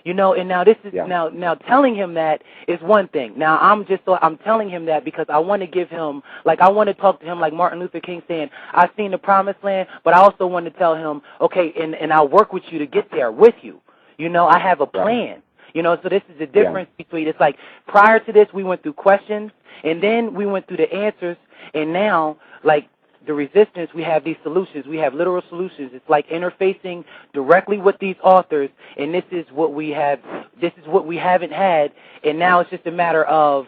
And now this is now telling him that is one thing. Now I'm telling him that because I want to give him, like, I want to talk to him like Martin Luther King saying, I've seen the promised land, but I also want to tell him, okay, and I'll work with you to get there with you. I have a plan. So this is the difference between, it's like prior to this we went through questions, and then we went through the answers, and now, like, the resistance, we have these solutions. We have literal solutions. It's like interfacing directly with these authors, and this is what we have. This is what we haven't had, and now it's just a matter of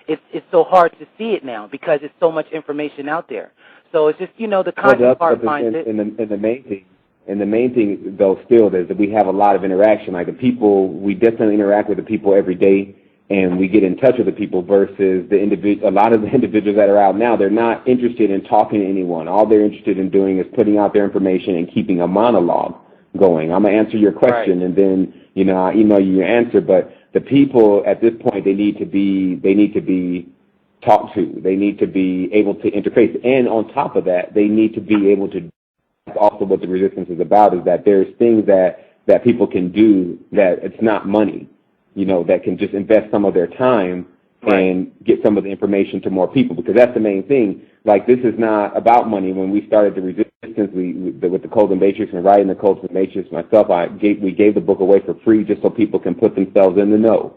it's so hard to see it now because it's so much information out there. So it's just the conscious part finds it. And the main thing though still is that we have a lot of interaction. Like the people, we definitely interact with the people every day, and we get in touch with the people versus a lot of the individuals that are out now, they're not interested in talking to anyone. All they're interested in doing is putting out their information and keeping a monologue going. I'm going to answer your question, and then, I'll email you your answer. But the people at this point, they need to be talked to. They need to be able to interface. And on top of that, they need to be able to, that's also what the resistance is about, is that there's things that people can do that it's not money. That can just invest some of their time and get some of the information to more people, because that's the main thing. Like, this is not about money. When we started the resistance, with the Codes and Matrix and writing the Codes and Matrix myself, we gave the book away for free just so people can put themselves in the know.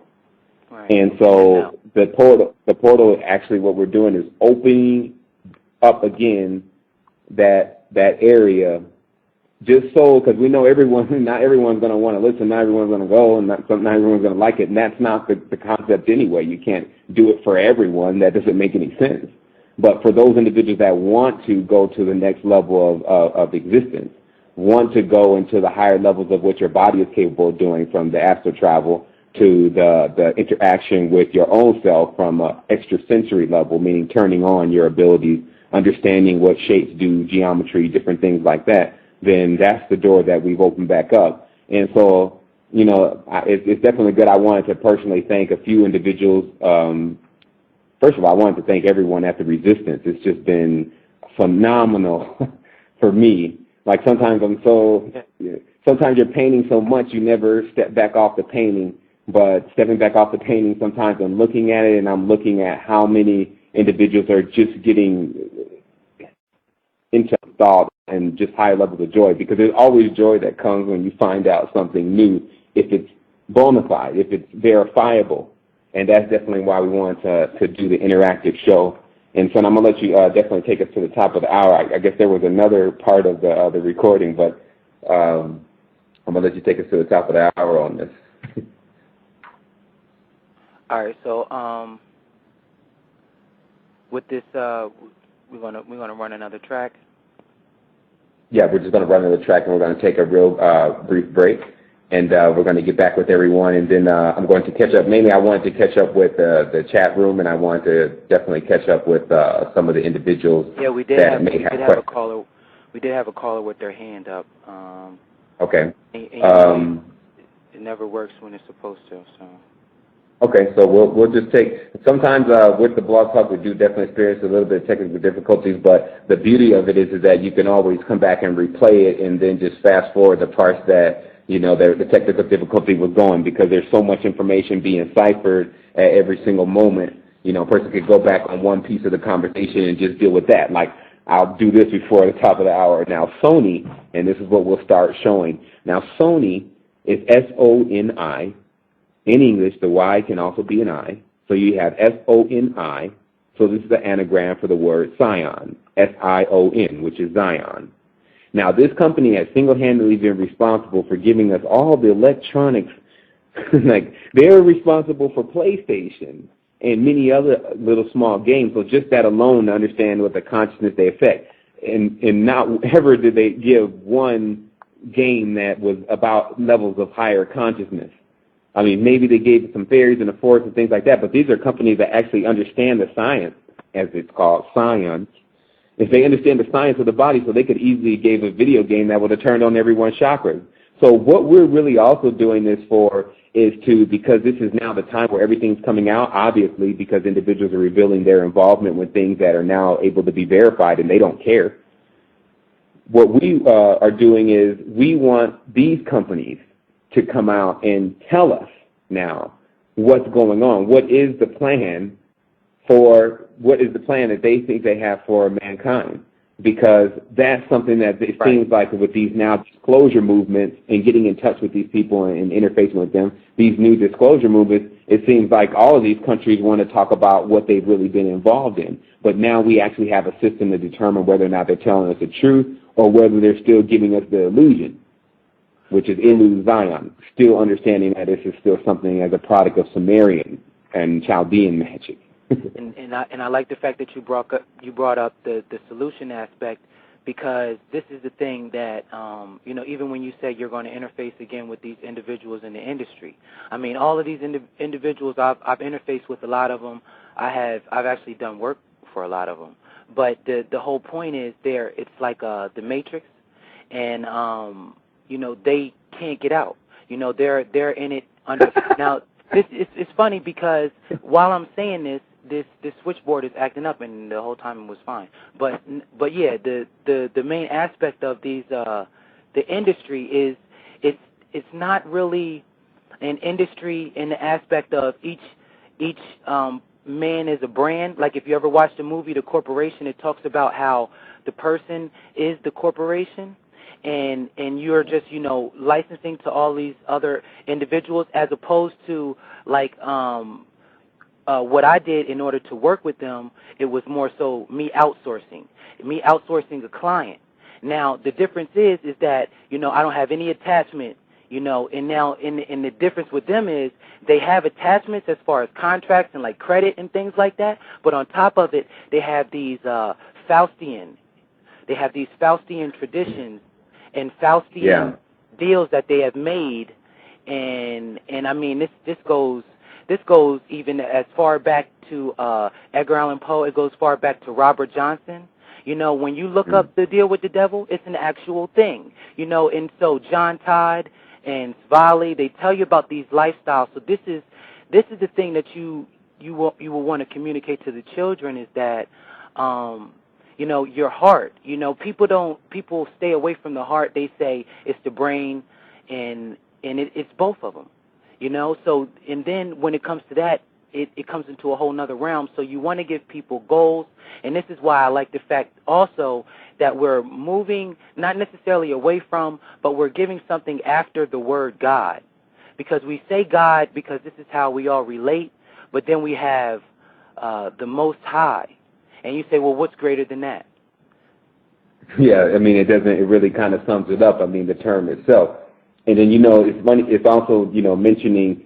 Right. And so the portal, actually what we're doing is opening up again that area. Just so, because we know not everyone's going to want to listen, not everyone's going to go, and not everyone's going to like it, and that's not the concept anyway. You can't do it for everyone. That doesn't make any sense. But for those individuals that want to go to the next level of existence, want to go into the higher levels of what your body is capable of doing, from the astral travel to the interaction with your own self from an extrasensory level, meaning turning on your abilities, understanding what shapes do, geometry, different things like that, then that's the door that we've opened back up. And so, it's definitely good. I wanted to personally thank a few individuals. First of all, I wanted to thank everyone at the Resistance. It's just been phenomenal for me. Like, sometimes you're painting so much you never step back off the painting. But stepping back off the painting, sometimes I'm looking at it and I'm looking at how many individuals are just getting into thought and just higher levels of joy, because there's always joy that comes when you find out something new, if it's bona fide, if it's verifiable. And that's definitely why we wanted to do the interactive show. And so I'm going to let you definitely take us to the top of the hour. I guess there was another part of the recording, but I'm going to let you take us to the top of the hour on this. All right, so with this, we're gonna run another track. Yeah, we're just going to run another track, and we're going to take a real brief break, and we're going to get back with everyone, and then I'm going to catch up. Mainly, I wanted to catch up with the chat room, and I wanted to definitely catch up with some of the individuals have a caller. We did have a caller with their hand up. Okay. And it never works when it's supposed to, so. Okay, so we'll just take, sometimes with the Blog Talk we do definitely experience a little bit of technical difficulties, but the beauty of it is that you can always come back and replay it and then just fast forward the parts that, the technical difficulty was going, because there's so much information being ciphered at every single moment. A person could go back on one piece of the conversation and just deal with that. Like, I'll do this before the top of the hour. Now, Sony, and this is what we'll start showing. Now, Sony is S-O-N-I. In English, the Y can also be an I. So you have S-O-N-I. So this is the anagram for the word Sion, S-I-O-N, which is Zion. Now, this company has single-handedly been responsible for giving us all the electronics. Like, they're responsible for PlayStation and many other little small games. So just that alone to understand what the consciousness they affect. And not ever did they give one game that was about levels of higher consciousness. I mean, maybe they gave some fairies and the forest and things like that, but these are companies that actually understand the science, as it's called, science. If they understand the science of the body, so they could easily give a video game that would have turned on everyone's chakras. So what we're really also doing this for is because this is now the time where everything's coming out, obviously, because individuals are revealing their involvement with things that are now able to be verified, and they don't care. What we are doing is we want these companies to come out and tell us now what's going on. What is the plan that they think they have for mankind? Because that's something that it seems like with these now disclosure movements and getting in touch with these people and interfacing with them, these new disclosure movements, it seems like all of these countries want to talk about what they've really been involved in. But now we actually have a system to determine whether or not they're telling us the truth or whether they're still giving us the illusion, which is Ilu Zion, still understanding that this is still something as a product of Sumerian and Chaldean magic. and I like the fact that you brought up the solution aspect, because this is the thing that even when you say you're going to interface again with these individuals in the industry, I mean, all of these individuals I've interfaced with a lot of them. I've actually done work for a lot of them, but the whole point is it's like the Matrix, and they can't get out. They're in it under. Now, it's funny because while I'm saying this switchboard is acting up, and the whole time it was fine. But yeah, the main aspect of these the industry is it's not really an industry in the aspect of each man is a brand. Like if you ever watched the movie The Corporation, it talks about how the person is the corporation. And you're just, licensing to all these other individuals, as opposed to, like, what I did in order to work with them, it was more so me outsourcing a client. Now, the difference is that, I don't have any attachment, and now in the difference with them is they have attachments as far as contracts and, like, credit and things like that, but on top of it, they have these Faustian traditions and Faustian deals that they have made, and I mean this goes even as far back to Edgar Allan Poe. It goes far back to Robert Johnson. When you look up the deal with the devil, it's an actual thing. And so John Todd and Svali, they tell you about these lifestyles. So this is the thing that you will want to communicate to the children, is that your heart. People stay away from the heart. They say it's the brain, and it's both of them. So, and then when it comes to that, it comes into a whole nother realm. So you want to give people goals, and this is why I like the fact also that we're moving not necessarily away from, but we're giving something after the word God, because we say God because this is how we all relate, but then we have the Most High. And you say, well, what's greater than that? Yeah, I mean, it really kind of sums it up. I mean, the term itself. And then, it's funny, it's also, mentioning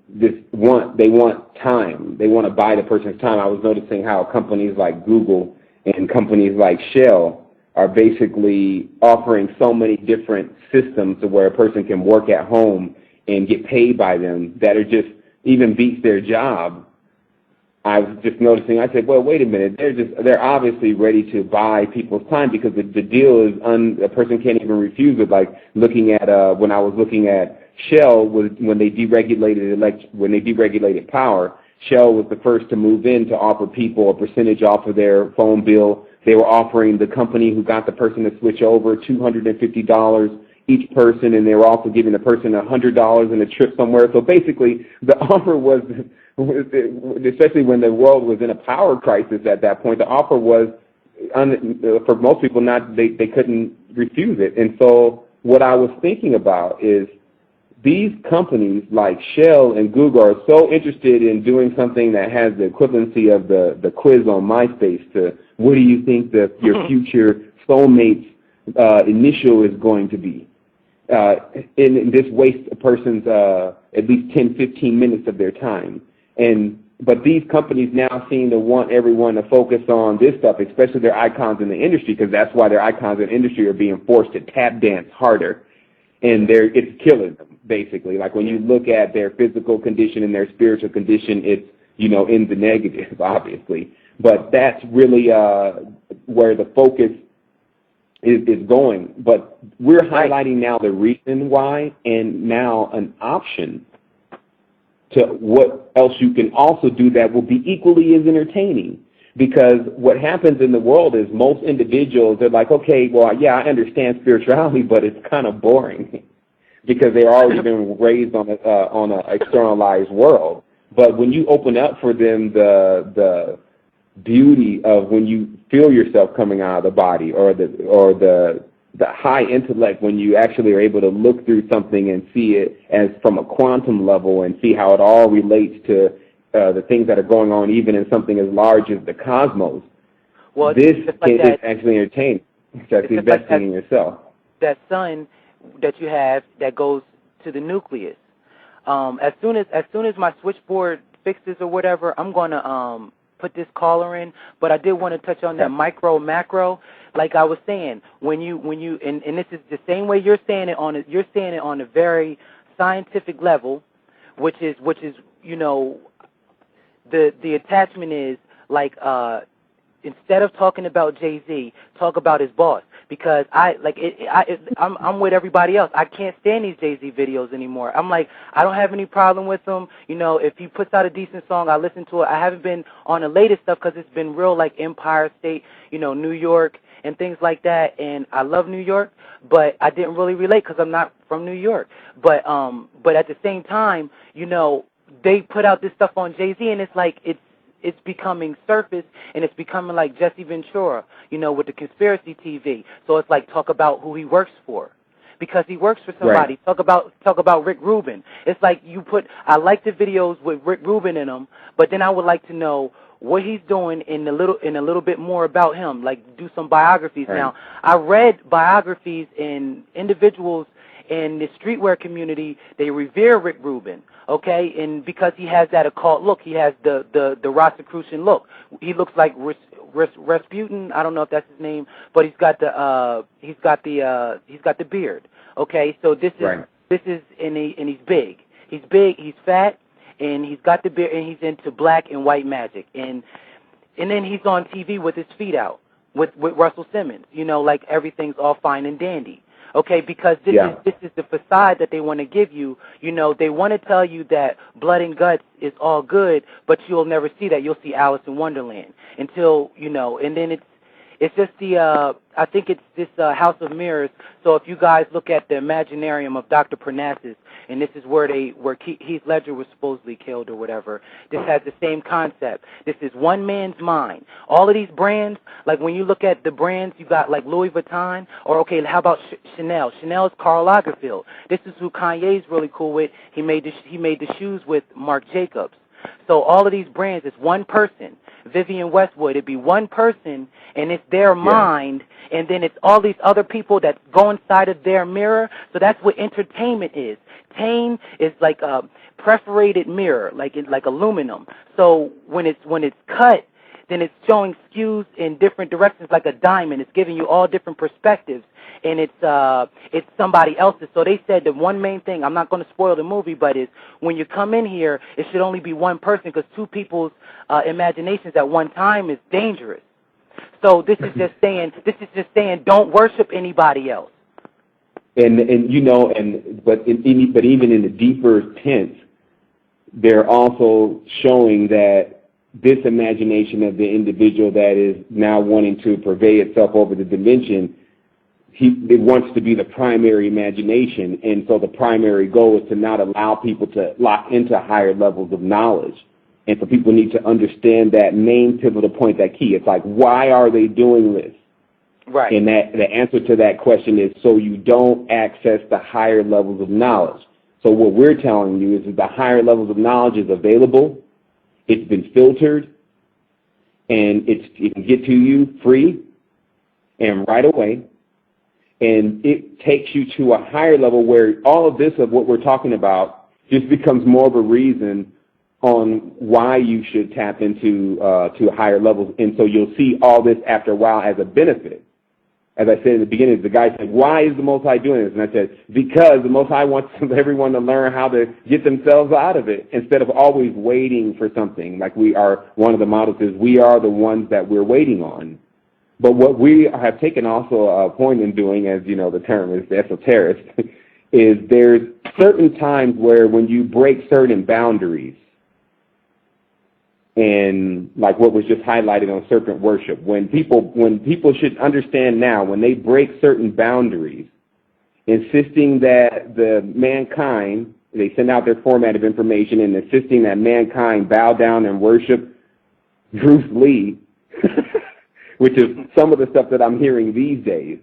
they want time. They want to buy the person's time. I was noticing how companies like Google and companies like Shell are basically offering so many different systems to where a person can work at home and get paid by them that are just even beats their job. I was just noticing, I said, well, wait a minute, they're obviously ready to buy people's time because the deal is, a person can't even refuse it. Like looking at, when I was looking at Shell, when they deregulated power, Shell was the first to move in to offer people a percentage off of their phone bill. They were offering the company who got the person to switch over $250 each person, and they were also giving the person $100 in a trip somewhere. So basically, the offer was, especially when the world was in a power crisis at that point, the offer was, for most people, they couldn't refuse it. And so what I was thinking about is these companies like Shell and Google are so interested in doing something that has the equivalency of the quiz on MySpace to what do you think your future soulmate's initial is going to be. And this wastes a person's at least 10, 15 minutes of their time. But these companies now seem to want everyone to focus on this stuff, especially their icons in the industry, because that's why their icons in the industry are being forced to tap dance harder. And it's killing them, basically. Like when you look at their physical condition and their spiritual condition, it's, in the negative, obviously. But that's really where the focus is going. But we're highlighting now the reason why and now an option to what else you can also do that will be equally as entertaining. Because what happens in the world is most individuals, they're like, okay, well, yeah, I understand spirituality, but it's kind of boring because they've already been raised on an externalized world. But when you open up for them the beauty of when you feel yourself coming out of the body, or the high intellect when you actually are able to look through something and see it as from a quantum level and see how it all relates to the things that are going on even in something as large as the cosmos. Well, this is actually entertaining. It's actually investing in yourself. That sun that you have that goes to the nucleus. As soon as my switchboard fixes or whatever, I'm going to put this caller in. But I did want to touch on that micro macro. Like I was saying, when you and this is the same way you're saying it on a very scientific level, which is the attachment is like instead of talking about Jay-Z, talk about his boss. Because I'm with everybody else. I can't stand these Jay-Z videos anymore. I'm like, I don't have any problem with them. If he puts out a decent song, I listen to it. I haven't been on the latest stuff because it's been real like Empire State, New York and things like that. And I love New York, but I didn't really relate because I'm not from New York. But at the same time, they put out this stuff on Jay-Z, and it's like it's becoming surface, and it's becoming like Jesse Ventura, with the conspiracy TV. So it's like talk about who he works for, because he works for somebody. Right. Talk about Rick Rubin. It's like I like the videos with Rick Rubin in them, but then I would like to know what he's doing in a little bit more about him, like do some biographies. Right. Now, I read biographies in individuals in the streetwear community. They revere Rick Rubin, okay, and because he has that occult look, he has the Rosicrucian look. He looks like Rasputin. I don't know if that's his name, but he's got the beard. Okay, so this is and he's big. He's big. He's fat, and he's got the beard, and he's into black and white magic, and then he's on TV with his feet out with Russell Simmons. Like everything's all fine and dandy. Okay, because this is the facade that they want to give you. They want to tell you that blood and guts is all good, but you'll never see that. You'll see Alice in Wonderland until, and then it's just I think it's this House of Mirrors. So if you guys look at the Imaginarium of Dr. Parnassus, and this is where Heath Ledger was supposedly killed or whatever, this has the same concept. This is one man's mind. All of these brands, like when you look at the brands, you got like Louis Vuitton, or okay, how about Chanel? Chanel's Karl Lagerfeld. This is who Kanye's really cool with. He made the shoes with Marc Jacobs. So all of these brands, it's one person. Vivian Westwood, it'd be one person, and it's their mind, and then it's all these other people that go inside of their mirror. So that's what entertainment is. Tame is like a perforated mirror, like aluminum. So when it's cut, then it's showing skews in different directions like a diamond. It's giving you all different perspectives, and it's somebody else's. So they said the one main thing, I'm not going to spoil the movie, but is when you come in here, it should only be one person because two people's imaginations at one time is dangerous. So this is just saying don't worship anybody else. And you know, but even in the deeper tense, they're also showing that this imagination of the individual that is now wanting to pervade itself over the dimension, it wants to be the primary imagination, and so the primary goal is to not allow people to lock into higher levels of knowledge. And so people need to understand that main pivotal point, that key. It's like, why are they doing this? Right. And that the answer to that question is so you don't access the higher levels of knowledge. So what we're telling you is that the higher levels of knowledge is available. It's been filtered, and it can get to you free and right away. And it takes you to a higher level where all of this of what we're talking about just becomes more of a reason on why you should tap into to higher levels. And so you'll see all this after a while as a benefit. As I said in the beginning, the guy said, why is the Most High doing this? And I said, because the Most High wants everyone to learn how to get themselves out of it instead of always waiting for something. Like one of the models is, we are the ones that we're waiting on. But what we have taken also a point in doing, as you know, the term is the esoteric, is there's certain times where when you break certain boundaries, and like what was just highlighted on serpent worship, when people should understand now, when they break certain boundaries, insisting that the mankind, they send out their format of information and insisting that mankind bow down and worship Bruce Lee, which is some of the stuff that I'm hearing these days,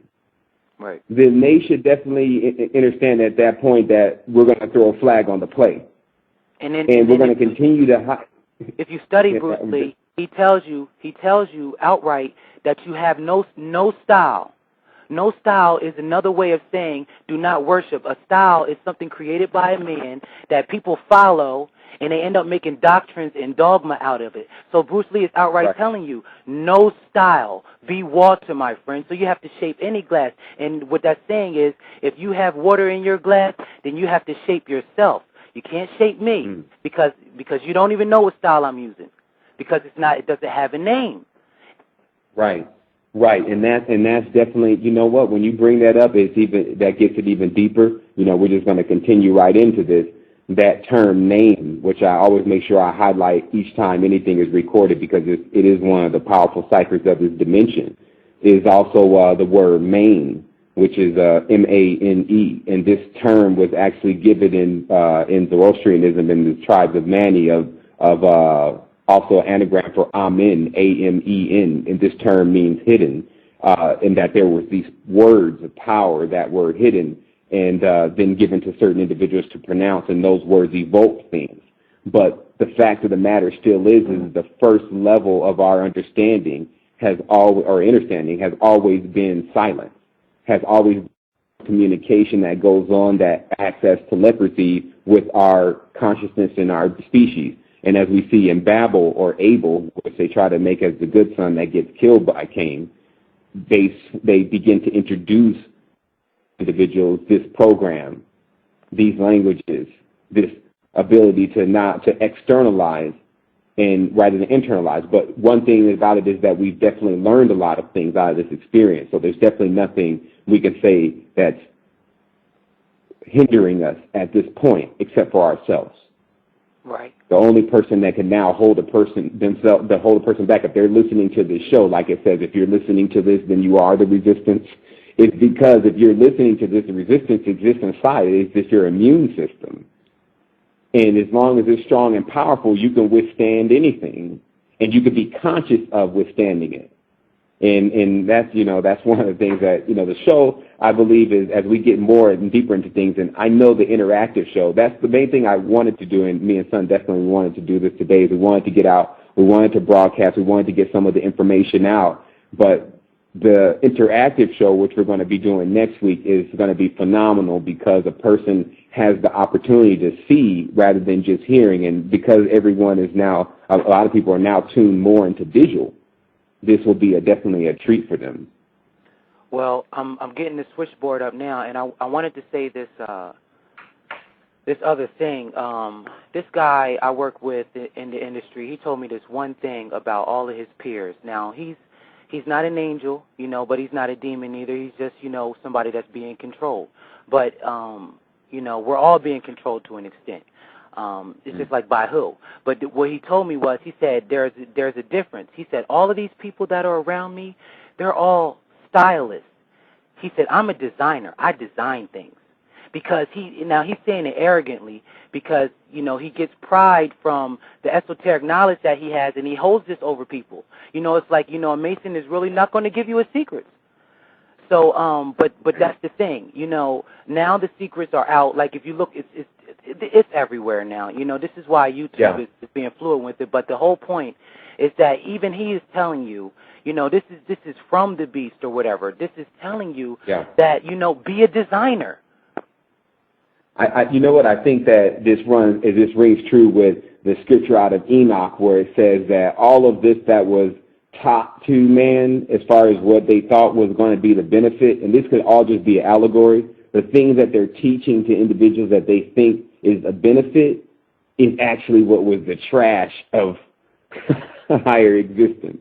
right, then they should definitely understand at that point that we're going to throw a flag on the play. And we're going to continue to... If you study Bruce Lee, he tells you outright that you have no style. No style is another way of saying do not worship. A style is something created by a man that people follow, and they end up making doctrines and dogma out of it. So Bruce Lee is outright telling you, no style, be water, my friend. So you have to shape any glass. And what that's saying is, if you have water in your glass, then you have to shape yourself. You can't shape me because you don't even know what style I'm using, because it doesn't have a name. Right, and that's definitely, you know what, when you bring that up, that gets it even deeper. You know, we're just going to continue right into this. That term name, which I always make sure I highlight each time anything is recorded, because it is one of the powerful ciphers of this dimension, is also the word main, which is M-A-N-E, and this term was actually given in Zoroastrianism in the tribes of Mani of also an anagram for Amen, A-M-E-N, and this term means hidden, and that there was these words of power that were hidden and then given to certain individuals to pronounce, and those words evoke things. But the fact of the matter still is the first level of our understanding understanding has always been silent. Has always been communication that goes on, that access telepathy with our consciousness and our species. And as we see in Babel or Abel, which they try to make as the good son that gets killed by Cain, they begin to introduce individuals this program, these languages, this ability to externalize and rather than internalize. But one thing about it is that we've definitely learned a lot of things out of this experience. So there's definitely nothing we can say that's hindering us at this point except for ourselves. Right. The only person that can now hold a person back, if they're listening to this show, like it says, if you're listening to this, then you are the resistance. It's because if you're listening to this, the resistance exists inside. It's just your immune system. And as long as it's strong and powerful, you can withstand anything, and you can be conscious of withstanding it. And that's, that's one of the things that, the show, I believe is as we get more and deeper into things, and I know the interactive show, that's the main thing I wanted to do, and me and Son definitely wanted to do this today, is we wanted to get out, we wanted to broadcast, we wanted to get some of the information out, but the interactive show, which we're going to be doing next week, is going to be phenomenal because a person has the opportunity to see rather than just hearing. And because everyone is now, a lot of people are now tuned more into visual, this will be definitely a treat for them. Well, I'm getting the switchboard up now, and I wanted to say this this other thing. This guy I work with in the industry, he told me this one thing about all of his peers. Now, he's not an angel, you know, but he's not a demon either. He's just, you know, somebody that's being controlled. But, you know, we're all being controlled to an extent. It's just like by who. But what he told me was, he said, there's a difference. He said, all of these people that are around me, they're all stylists. He said, I'm a designer. I design things. Because now he's saying it arrogantly because, you know, he gets pride from the esoteric knowledge that he has, and he holds this over people. You know, it's like, you know, a Mason is really not going to give you his secrets. So, but that's the thing. You know, now the secrets are out. Like, if you look, it's everywhere now. You know, this is why YouTube is being fluent with it. But the whole point is that even he is telling you, you know, this is from the beast or whatever. This is telling you that, you know, be a designer. You know what? I think that this rings true with the scripture out of Enoch, where it says that all of this that was taught to man, as far as what they thought was going to be the benefit, and this could all just be an allegory. The things that they're teaching to individuals that they think is a benefit is actually what was the trash of higher existence.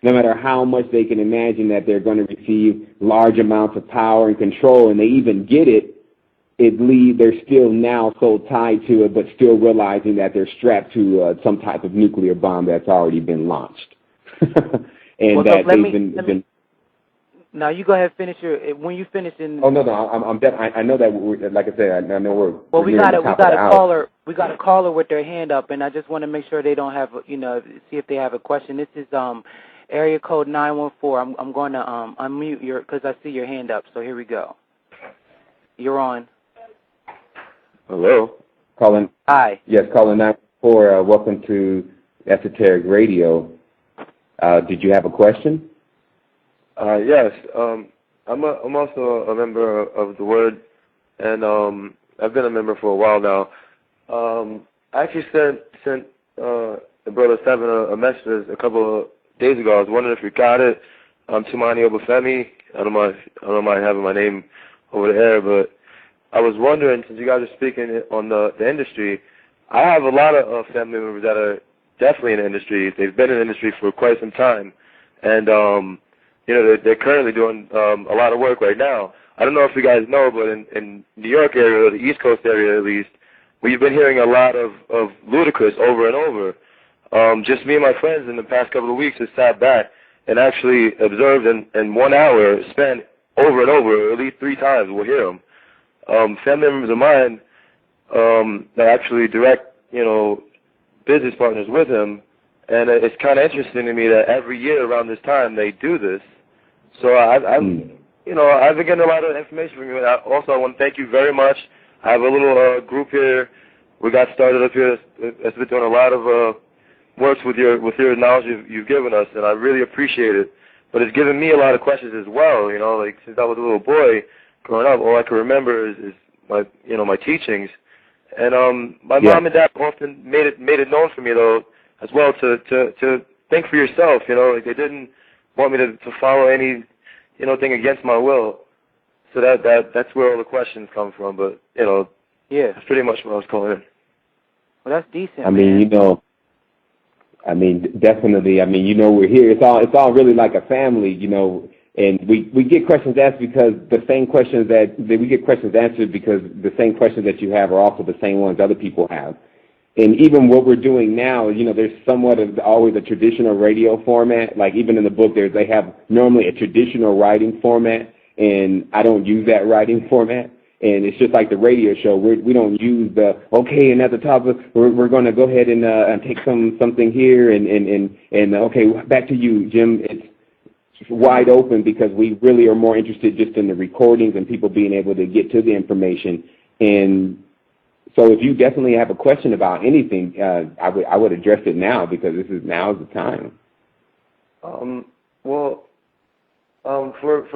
No matter how much they can imagine that they're going to receive large amounts of power and control, and they even get it, they're still now so tied to it, but still realizing that they're strapped to some type of nuclear bomb that's already been launched. And that they've been. Now you go ahead and finish when you finish in. Oh no, I know that. Like I said, I know we're. Well, we got a caller. We got a caller with their hand up, and I just want to make sure they don't have, you know, see if they have a question. This is area code 914. I'm going to unmute because I see your hand up. So here we go. You're on. Hello. Calling. Hi. Yes, calling 914. Welcome to Esoteric Radio. Did you have a question? Yes. I'm also a member of the Word, and I've been a member for a while now. I actually sent Brother Sevan a message a couple of days ago. I was wondering if you got it. Tumani Obafemi. I don't mind having my name over the air, but I was wondering, since you guys are speaking on the industry, I have a lot of family members that are definitely in the industry. They've been in the industry for quite some time, and you know, they're currently doing a lot of work right now. I don't know if you guys know, but in New York area, or the East Coast area at least, we've been hearing a lot of Ludacris over and over. Just me and my friends in the past couple of weeks have sat back and actually observed in 1 hour spent over and over, at least 3 times we'll hear them. Family members of mine that actually direct, you know, business partners with him, and it's kind of interesting to me that every year around this time they do this. So you know, I've been getting a lot of information from you. And I want to thank you very much. I have a little group here. We got started up here. It's been doing a lot of works with your knowledge you've given us, and I really appreciate it. But it's given me a lot of questions as well. You know, like since I was a little boy growing up, all I can remember is my teachings. And my mom and dad often made it known for me though as well to think for yourself. You know, like they didn't want me to follow any thing against my will. So that's where all the questions come from. But that's pretty much what I was calling in. Well, that's decent. I mean, definitely. We're here. It's all really like a family, and we get questions asked because the same questions that we get questions answered because the same questions that you have are also the same ones other people have. And even what we're doing now, there's somewhat of always a traditional radio format. Like even in the book, they have normally a traditional writing format, and I don't use that writing format. And it's just like the radio show. We don't use and at the top we're going to go ahead and take something here and okay, back to you, Jim. It's wide open because we really are more interested just in the recordings and people being able to get to the information. And so if you definitely have a question about anything, I would address it now because now is the time. For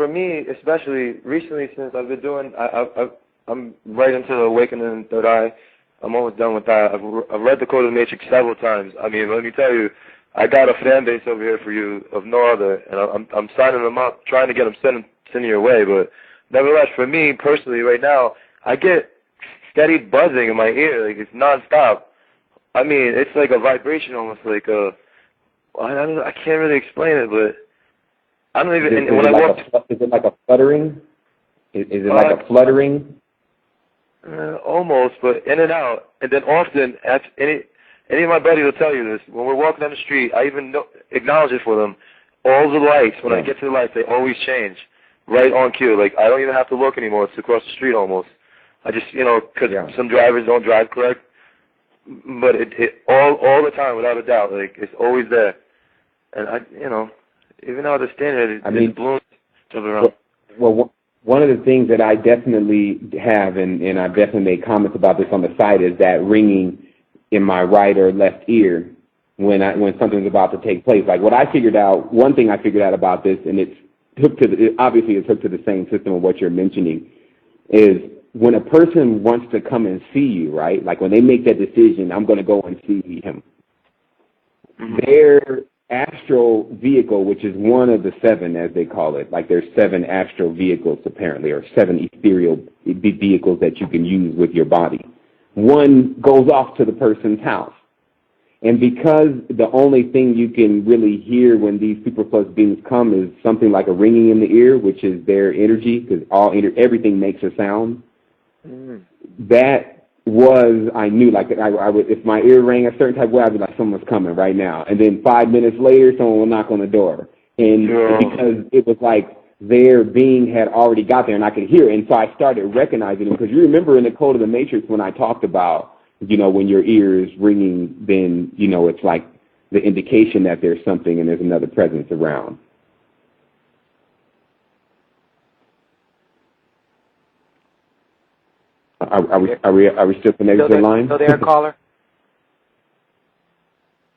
me, especially recently, since I've been doing, I'm right into the Awakening in the Third Eye. I'm almost done with that. I've read the Code of the Matrix several times. I mean, let me tell you, I got a fan base over here for you of no other, and I'm signing them up, trying to get them sent your way. But nevertheless, for me personally, right now, I get steady buzzing in my ear, like it's nonstop. I mean, it's like a vibration, almost like a. I can't really explain it, but I don't even. Is it like a fluttering? Is it like a fluttering? Almost, but in and out, and then often, any of my buddies will tell you this. When we're walking down the street, I even acknowledge it for them. All the lights, when I get to the lights, they always change, right on cue. Like I don't even have to look anymore. It's across the street almost. I just, because some drivers don't drive correct, but it all the time, without a doubt, like it's always there. And even though the standard, it balloons jumping around. Well, one of the things that I definitely have, and I've definitely made comments about this on the site, is that ringing in my right or left ear when something's about to take place. Like what I figured out, one thing I figured out about this, and it's hooked to the same system of what you're mentioning, is when a person wants to come and see you, right? Like when they make that decision, I'm going to go and see him. Their astral vehicle, which is one of the 7, as they call it, like there's 7 astral vehicles apparently, or 7 ethereal vehicles that you can use with your body. One goes off to the person's house. And because the only thing you can really hear when these superflux beings come is something like a ringing in the ear, which is their energy, because everything makes a sound. That was, I knew, like I would, if my ear rang a certain type of way, I'd be like, someone's coming right now. And then 5 minutes later, someone will knock on the door. And because it was like their being had already got there and I could hear it. And so I started recognizing them, because you remember in the Code of the Matrix when I talked about, when your ear is ringing, then, it's like the indication that there's something and there's another presence around. Are we still connected to the line? Still there, caller?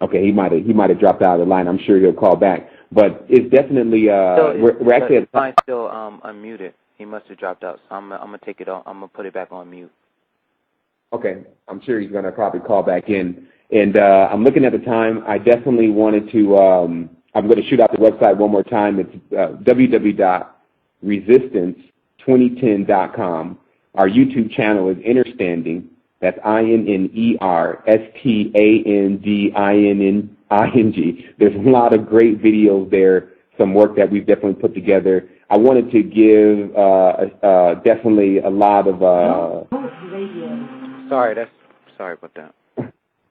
Okay, he might have dropped out of the line. I'm sure he'll call back. But it's definitely we're actually the line's still unmuted. He must have dropped out. So I'm gonna take it off. I'm gonna put it back on mute. Okay, I'm sure he's gonna probably call back in. And I'm looking at the time. I definitely wanted to. I'm going to shoot out the website one more time. It's www.resistance2010.com. Our YouTube channel is Innerstanding. That's INNERSTANDINNING. There's a lot of great videos there, some work that we've definitely put together. I wanted to give definitely a lot of... Sorry about that.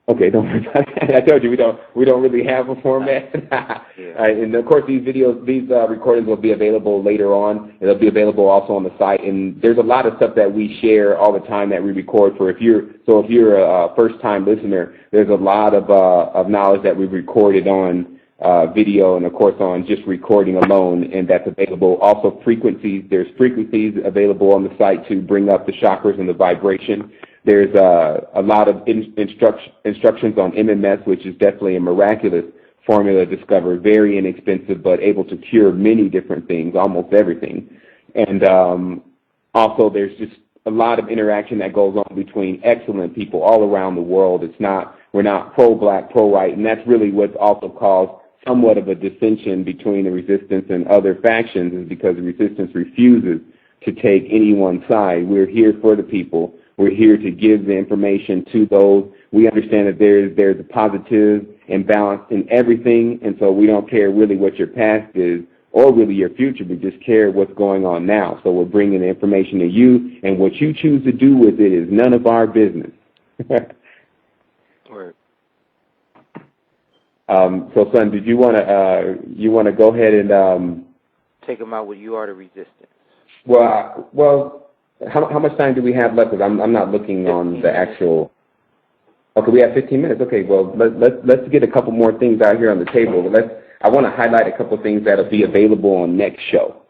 Okay, don't worry about it. I told you we don't really have a format. And of course, these recordings will be available later on. It'll be available also on the site. And there's a lot of stuff that we share all the time that we record for. If you're a first-time listener, there's a lot of knowledge that we've recorded on video and of course on just recording alone, and that's available. Also frequencies. There's frequencies available on the site to bring up the chakras and the vibration. There's a lot of instructions on MMS, which is definitely a miraculous formula discovered, very inexpensive, but able to cure many different things, almost everything. And also there's just a lot of interaction that goes on between excellent people all around the world. We're not pro-black, pro-white, and that's really what's also caused somewhat of a dissension between the resistance and other factions, is because the resistance refuses to take any one side. We're here for the people. We're here to give the information to those. We understand that there's a positive and balance in everything, and so we don't care really what your past is or really your future. We just care what's going on now. So we're bringing the information to you, and what you choose to do with it is none of our business. Right. So, son, did you want to go ahead and take them out with "You Are the Resistance"? Well. How much time do we have left? Because I'm not looking on the actual. Okay, we have 15 minutes. Okay, well let's get a couple more things out here on the table. I want to highlight a couple things that'll be available on next show.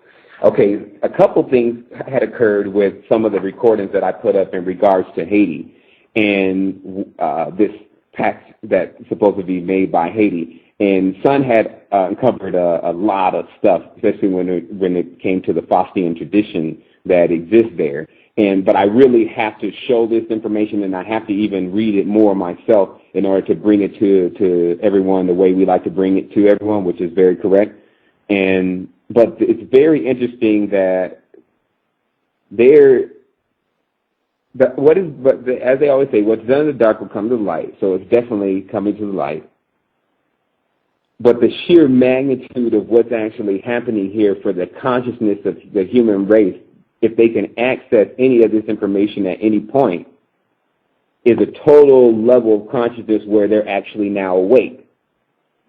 Okay, a couple things had occurred with some of the recordings that I put up in regards to Haiti and this pact that's supposed to be made by Haiti. And Sun had uncovered a lot of stuff, especially when it came to the Faustian tradition that exists there. But I really have to show this information, and I have to even read it more myself in order to bring it to everyone the way we like to bring it to everyone, which is very correct. But it's very interesting that as they always say, what's done in the dark will come to the light. So it's definitely coming to the light. But the sheer magnitude of what's actually happening here for the consciousness of the human race, if they can access any of this information at any point, is a total level of consciousness where they're actually now awake.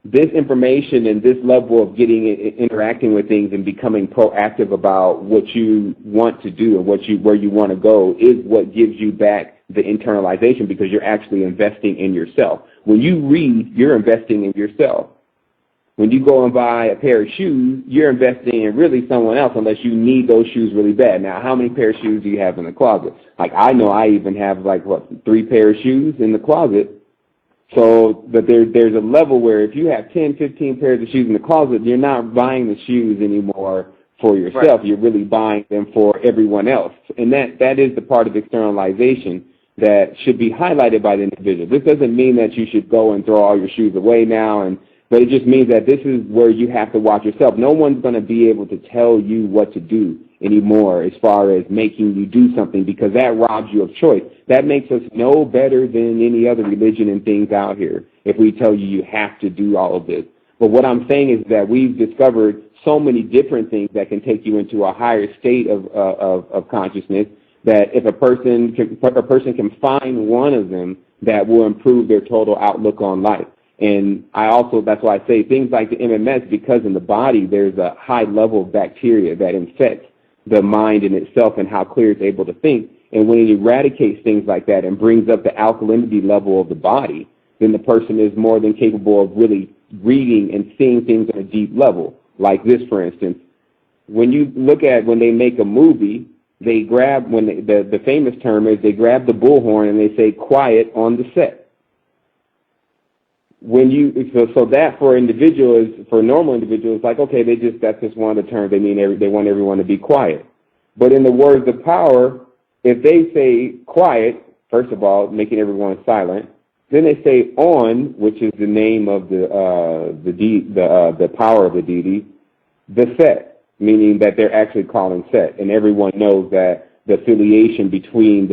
This information and this level of interacting with things and becoming proactive about what you want to do and where you want to go is what gives you back the internalization, because you're actually investing in yourself. When you read, you're investing in yourself. When you go and buy a pair of shoes, you're investing in really someone else unless you need those shoes really bad. Now, how many pair of shoes do you have in the closet? Like, I know I even have 3 pair of shoes in the closet. So, but there's a level where if you have 10, 15 pairs of shoes in the closet, you're not buying the shoes anymore for yourself. Right. You're really buying them for everyone else. And that is the part of externalization that should be highlighted by the individual. This doesn't mean that you should go and throw all your shoes away now, but it just means that this is where you have to watch yourself. No one's going to be able to tell you what to do anymore as far as making you do something, because that robs you of choice. That makes us no better than any other religion and things out here if we tell you have to do all of this. But what I'm saying is that we've discovered so many different things that can take you into a higher state of consciousness, that if a person can find one of them, that will improve their total outlook on life. And that's why I say things like the MMS, because in the body there's a high level of bacteria that infects the mind in itself and how clear it's able to think. And when it eradicates things like that and brings up the alkalinity level of the body, then the person is more than capable of really reading and seeing things on a deep level. Like this, for instance, when you look at when they make a movie, they grab, the famous term is they grab the bullhorn and they say quiet on the set. So that for individuals, for normal individuals, like, okay, that's just one of the terms. They want everyone to be quiet. But in the words of power, if they say quiet, first of all, making everyone silent, then they say on, which is the name of the power of the deity, the set, meaning that they're actually calling set, and everyone knows that the affiliation between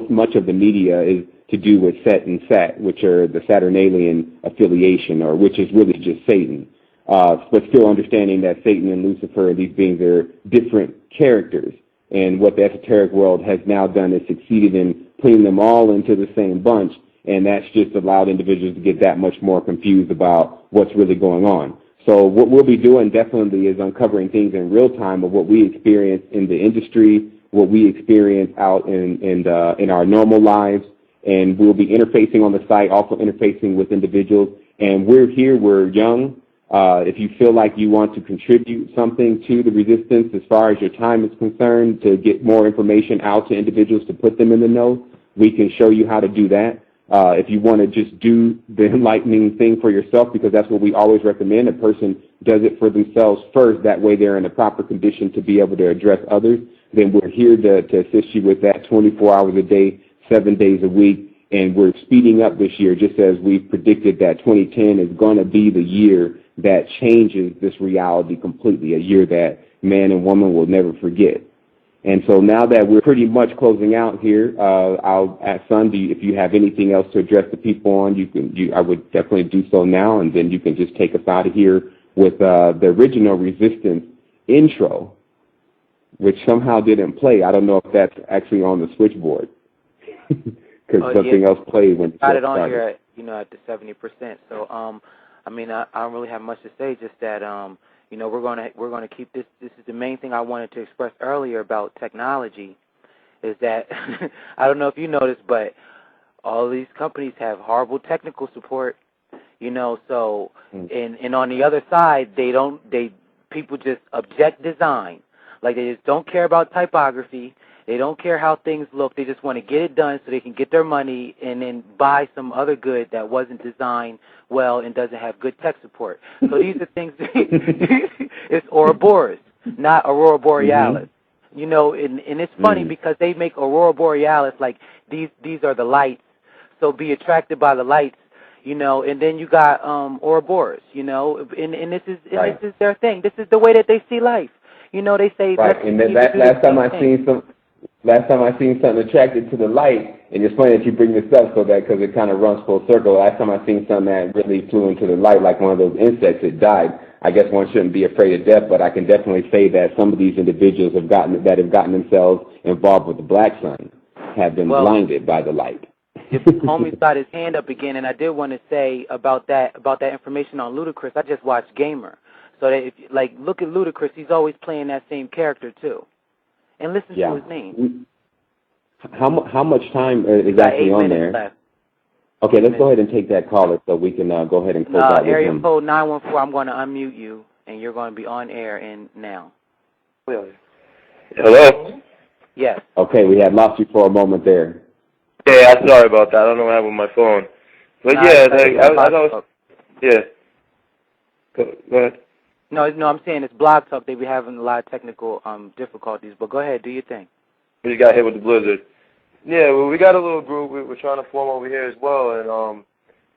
much of the media is to do with Set and Sat, which are the Saturnalian affiliation, or which is really just Satan. But still understanding that Satan and Lucifer and these beings are different characters. And what the esoteric world has now done is succeeded in putting them all into the same bunch, and that's just allowed individuals to get that much more confused about what's really going on. So what we'll be doing definitely is uncovering things in real time of what we experience in the industry, what we experience out in our normal lives. And we'll be interfacing on the site, also interfacing with individuals. And we're here, we're young. If you feel like you want to contribute something to the resistance as far as your time is concerned, to get more information out to individuals to put them in the know, we can show you how to do that. If you want to just do the enlightening thing for yourself, because that's what we always recommend, a person does it for themselves first, that way they're in a proper condition to be able to address others, then we're here to assist you with that 24 hours a day, 7 days a week, and we're speeding up this year, just as we've predicted that 2010 is going to be the year that changes this reality completely, a year that man and woman will never forget. And so now that we're pretty much closing out here, I'll ask Sunday if you have anything else to address the people on. I would definitely do so now, and then you can just take us out of here with the original Resistance intro, which somehow didn't play. I don't know if that's actually on the switchboard. Because something else played when got it on here at the 70%. So I don't really have much to say. Just that we're gonna keep this. This is the main thing I wanted to express earlier about technology, is that I don't know if you noticed, but all these companies have horrible technical support. You know, so and on the other side, people just object design. Like, they just don't care about typography. They don't care how things look. They just want to get it done so they can get their money and then buy some other good that wasn't designed well and doesn't have good tech support. So these are things. It's Ouroboros, not Aurora Borealis. You know, and it's funny because they make Aurora Borealis like these are the lights. So be attracted by the lights. You know, and then you got Ouroboros. You know, and this is this is their thing. This is the way that they see life. You know, they say. Right, and then last time I seen something attracted to the light, and it's funny that you bring this up because it kind of runs full circle. Last time I seen something that really flew into the light, like one of those insects, it died. I guess one shouldn't be afraid of death, but I can definitely say that some of these individuals have gotten themselves involved with the black sun have been blinded by the light. If homie's got his hand up again, and I did want to say about that information on Ludacris. I just watched Gamer, so that look at Ludacris, he's always playing that same character too, and listen to his name. How much time is actually on there? Left. Okay, let's go ahead and take that caller so we can go ahead and close out with area him. code 914. I'm going to unmute you, and you're going to be on air now. Hello? Yes. Okay, we had lost you for a moment there. Yeah, I'm sorry about that. I don't know what happened with my phone. But Go ahead. No, I'm saying it's Blog Talk. They be having a lot of technical difficulties. But go ahead, do your thing. We just got hit with the blizzard. Yeah, well, we got a little group we're trying to form over here as well, and all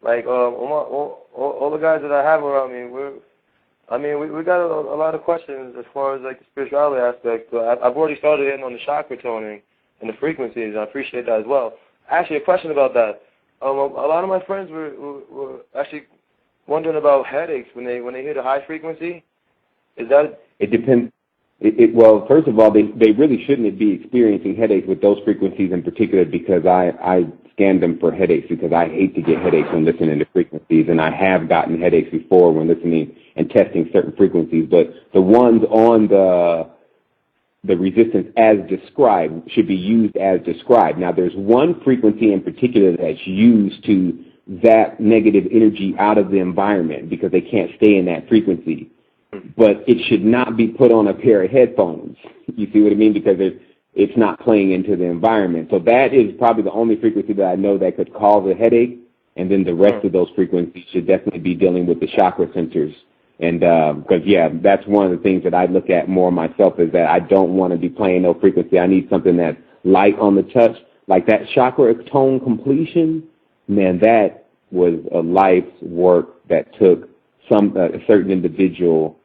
the guys that I have around me, we got a lot of questions as far as like the spirituality aspect. I've already started in on the chakra toning and the frequencies, and I appreciate that as well. Actually, a question about that. A lot of my friends were actually wondering about headaches when they hear the high frequency. Is that? It depends. Well, first of all, they really shouldn't be experiencing headaches with those frequencies in particular, because I scanned them for headaches, because I hate to get headaches when listening to frequencies, and I have gotten headaches before when listening and testing certain frequencies. But the ones on the resistance as described should be used as described. Now, there's one frequency in particular that's used to zap negative energy out of the environment because they can't stay in that frequency. But it should not be put on a pair of headphones. You see what I mean? Because it's not playing into the environment. So that is probably the only frequency that I know that could cause a headache. And then the rest of those frequencies should definitely be dealing with the chakra centers. And because, that's one of the things that I look at more myself, is that I don't want to be playing no frequency. I need something that's light on the touch. Like that chakra tone completion, man, that was a life's work that took a certain individual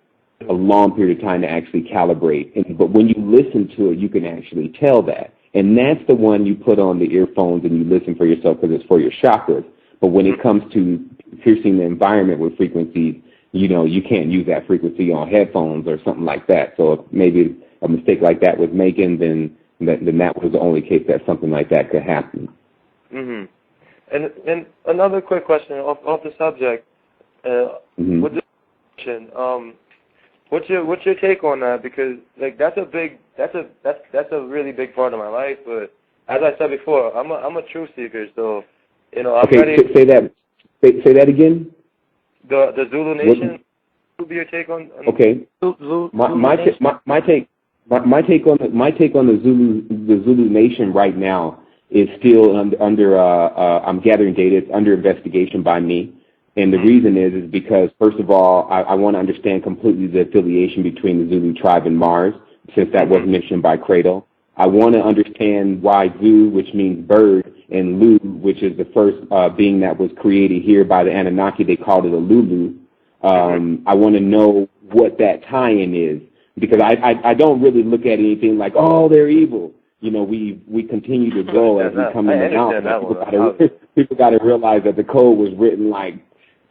a long period of time to actually calibrate. But when you listen to it, you can actually tell that. And that's the one you put on the earphones and you listen for yourself because it's for your chakras. But when it comes to piercing the environment with frequencies, you can't use that frequency on headphones or something like that. So if maybe a mistake like that was making, then that was the only case that something like that could happen. Mm-hmm. And another quick question off the subject. With this question, what's your take on that? Because that's a really big part of my life. But as I said before, I'm a truth seeker, so I'm ready. Say that again. The Zulu Nation. What would be your take on? Okay. My take on the Zulu Nation right now is still under I'm gathering data. It's under investigation by me. And the reason is because, first of all, I want to understand completely the affiliation between the Zulu tribe and Mars, since that was mentioned by Cradle. I want to understand why Zu, which means bird, and Lu, which is the first being that was created here by the Anunnaki, they called it a Lulu. I want to know what that tie-in is, because I don't really look at anything like, oh, they're evil. We continue to grow as we come in and out. People got to realize that the code was written like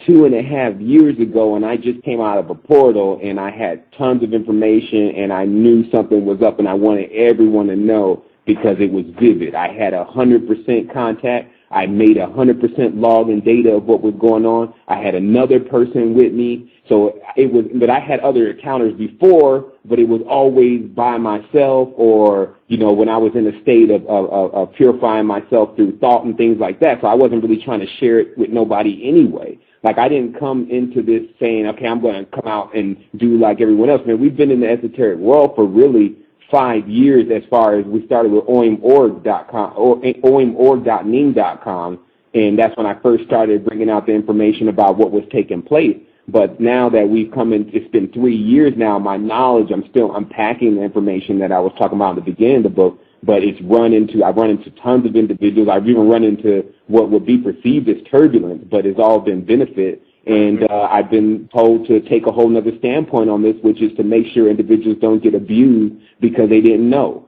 2.5 years ago, and I just came out of a portal, and I had tons of information, and I knew something was up, and I wanted everyone to know because it was vivid. I had 100% contact. I made 100% log and data of what was going on. I had another person with me, but I had other encounters before, but it was always by myself, or when I was in a state of purifying myself through thought and things like that. So I wasn't really trying to share it with nobody anyway. Like, I didn't come into this saying, okay, I'm going to come out and do like everyone else. Man, we've been in the esoteric world for really 5 years, as far as we started with oimorg.com or oimorg.ning.com, and that's when I first started bringing out the information about what was taking place. But now that we've come in, it's been 3 years now, my knowledge, I'm still unpacking the information that I was talking about in the beginning of the book, but I've run into tons of individuals. I've even run into what would be perceived as turbulence, but it's all been benefit. And I've been told to take a whole nother standpoint on this, which is to make sure individuals don't get abused because they didn't know.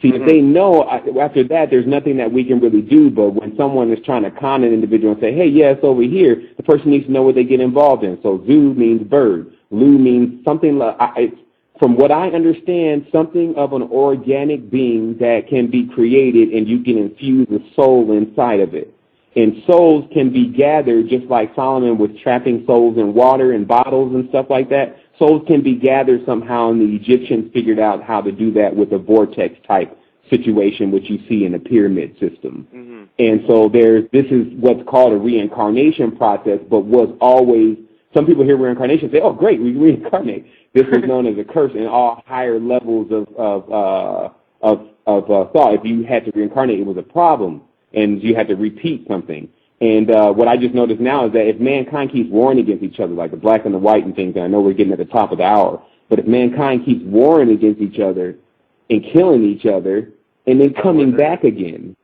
See, if they know, after that, there's nothing that we can really do. But when someone is trying to con an individual and say, hey, yeah, it's over here, the person needs to know what they get involved in. So zoo means bird. Lu means something like, from what I understand, something of an organic being that can be created and you can infuse a soul inside of it. And souls can be gathered, just like Solomon was trapping souls in water and bottles and stuff like that. Souls can be gathered somehow, and the Egyptians figured out how to do that with a vortex-type situation, which you see in the pyramid system. And so this is what's called a reincarnation process, but was always, some people hear reincarnation and say, oh, great, we reincarnate. This is known as a curse in all higher levels of thought. If you had to reincarnate, it was a problem, and you had to repeat something. And what I just noticed now is that if mankind keeps warring against each other, like the black and the white and things, and I know we're getting at the top of the hour, but if mankind keeps warring against each other and killing each other and then coming back again,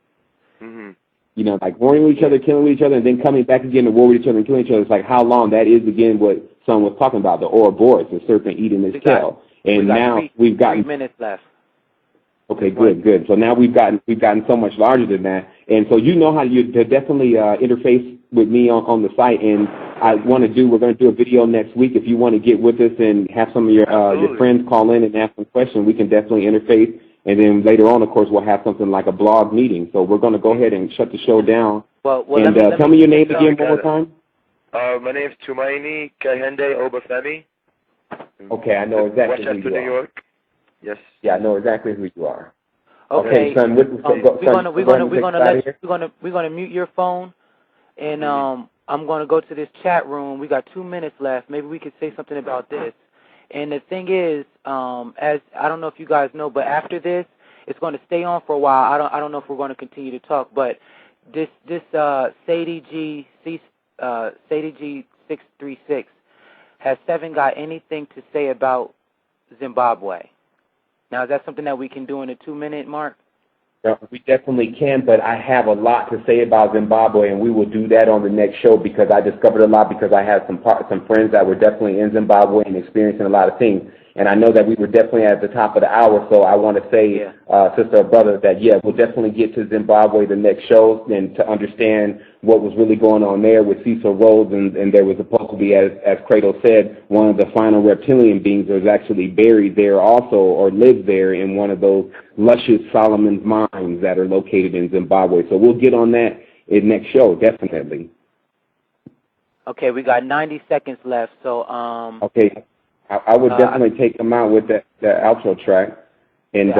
you know, like warring with each other, killing each other, and then coming back again to war with each other and killing each other, it's like how long? That is, again, what someone was talking about, the Ouroboros, the serpent eating his tail. And now we've got 3 minutes left. Okay, good. So now we've gotten so much larger than that, and so you know how to definitely interface with me on the site. And we're going to do a video next week. If you want to get with us and have some of your friends call in and ask some questions, we can definitely interface. And then later on, of course, we'll have something like a blog meeting. So we're going to go ahead and shut the show down. Well, and tell me your name again one more time. My name is Tumaini Kahende Obafemi. Okay, I know exactly who Westchester, you are. New York. Yes. Yeah, I know exactly who you are. Okay, son. We're gonna mute your phone, and I'm gonna go to this chat room. We got 2 minutes left. Maybe we could say something about this. And the thing is, as I don't know if you guys know, but after this, it's going to stay on for a while. I don't know if we're going to continue to talk, but this Sadie G 636 has Sevan got anything to say about Zimbabwe? Now, is that something that we can do in a 2-minute mark? Yeah, we definitely can, but I have a lot to say about Zimbabwe, and we will do that on the next show because I discovered a lot because I had some friends that were definitely in Zimbabwe and experiencing a lot of things. And I know that we were definitely at the top of the hour, so I want to say, sister or brother, that, yeah, we'll definitely get to Zimbabwe the next show and to understand what was really going on there with Cecil Rhodes, and there was supposed to be, as Kratos said, one of the final reptilian beings that was actually buried there also or lived there in one of those luscious Solomon's mines that are located in Zimbabwe. So we'll get on that in next show, definitely. Okay, we got 90 seconds left, so okay. I would definitely take them out with the outro track, and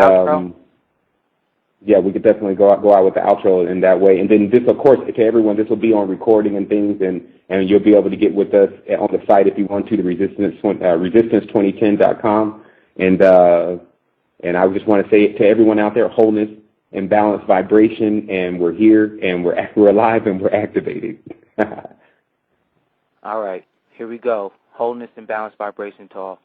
yeah, we could definitely go out with the outro in that way. And then this, of course, to everyone, this will be on recording and things, and you'll be able to get with us on the site if you want to, the resistance2010.com. And I just want to say to everyone out there, wholeness and balanced vibration, and we're here, and we're alive, and we're activated. All right, here we go. Wholeness and balanced vibration to all.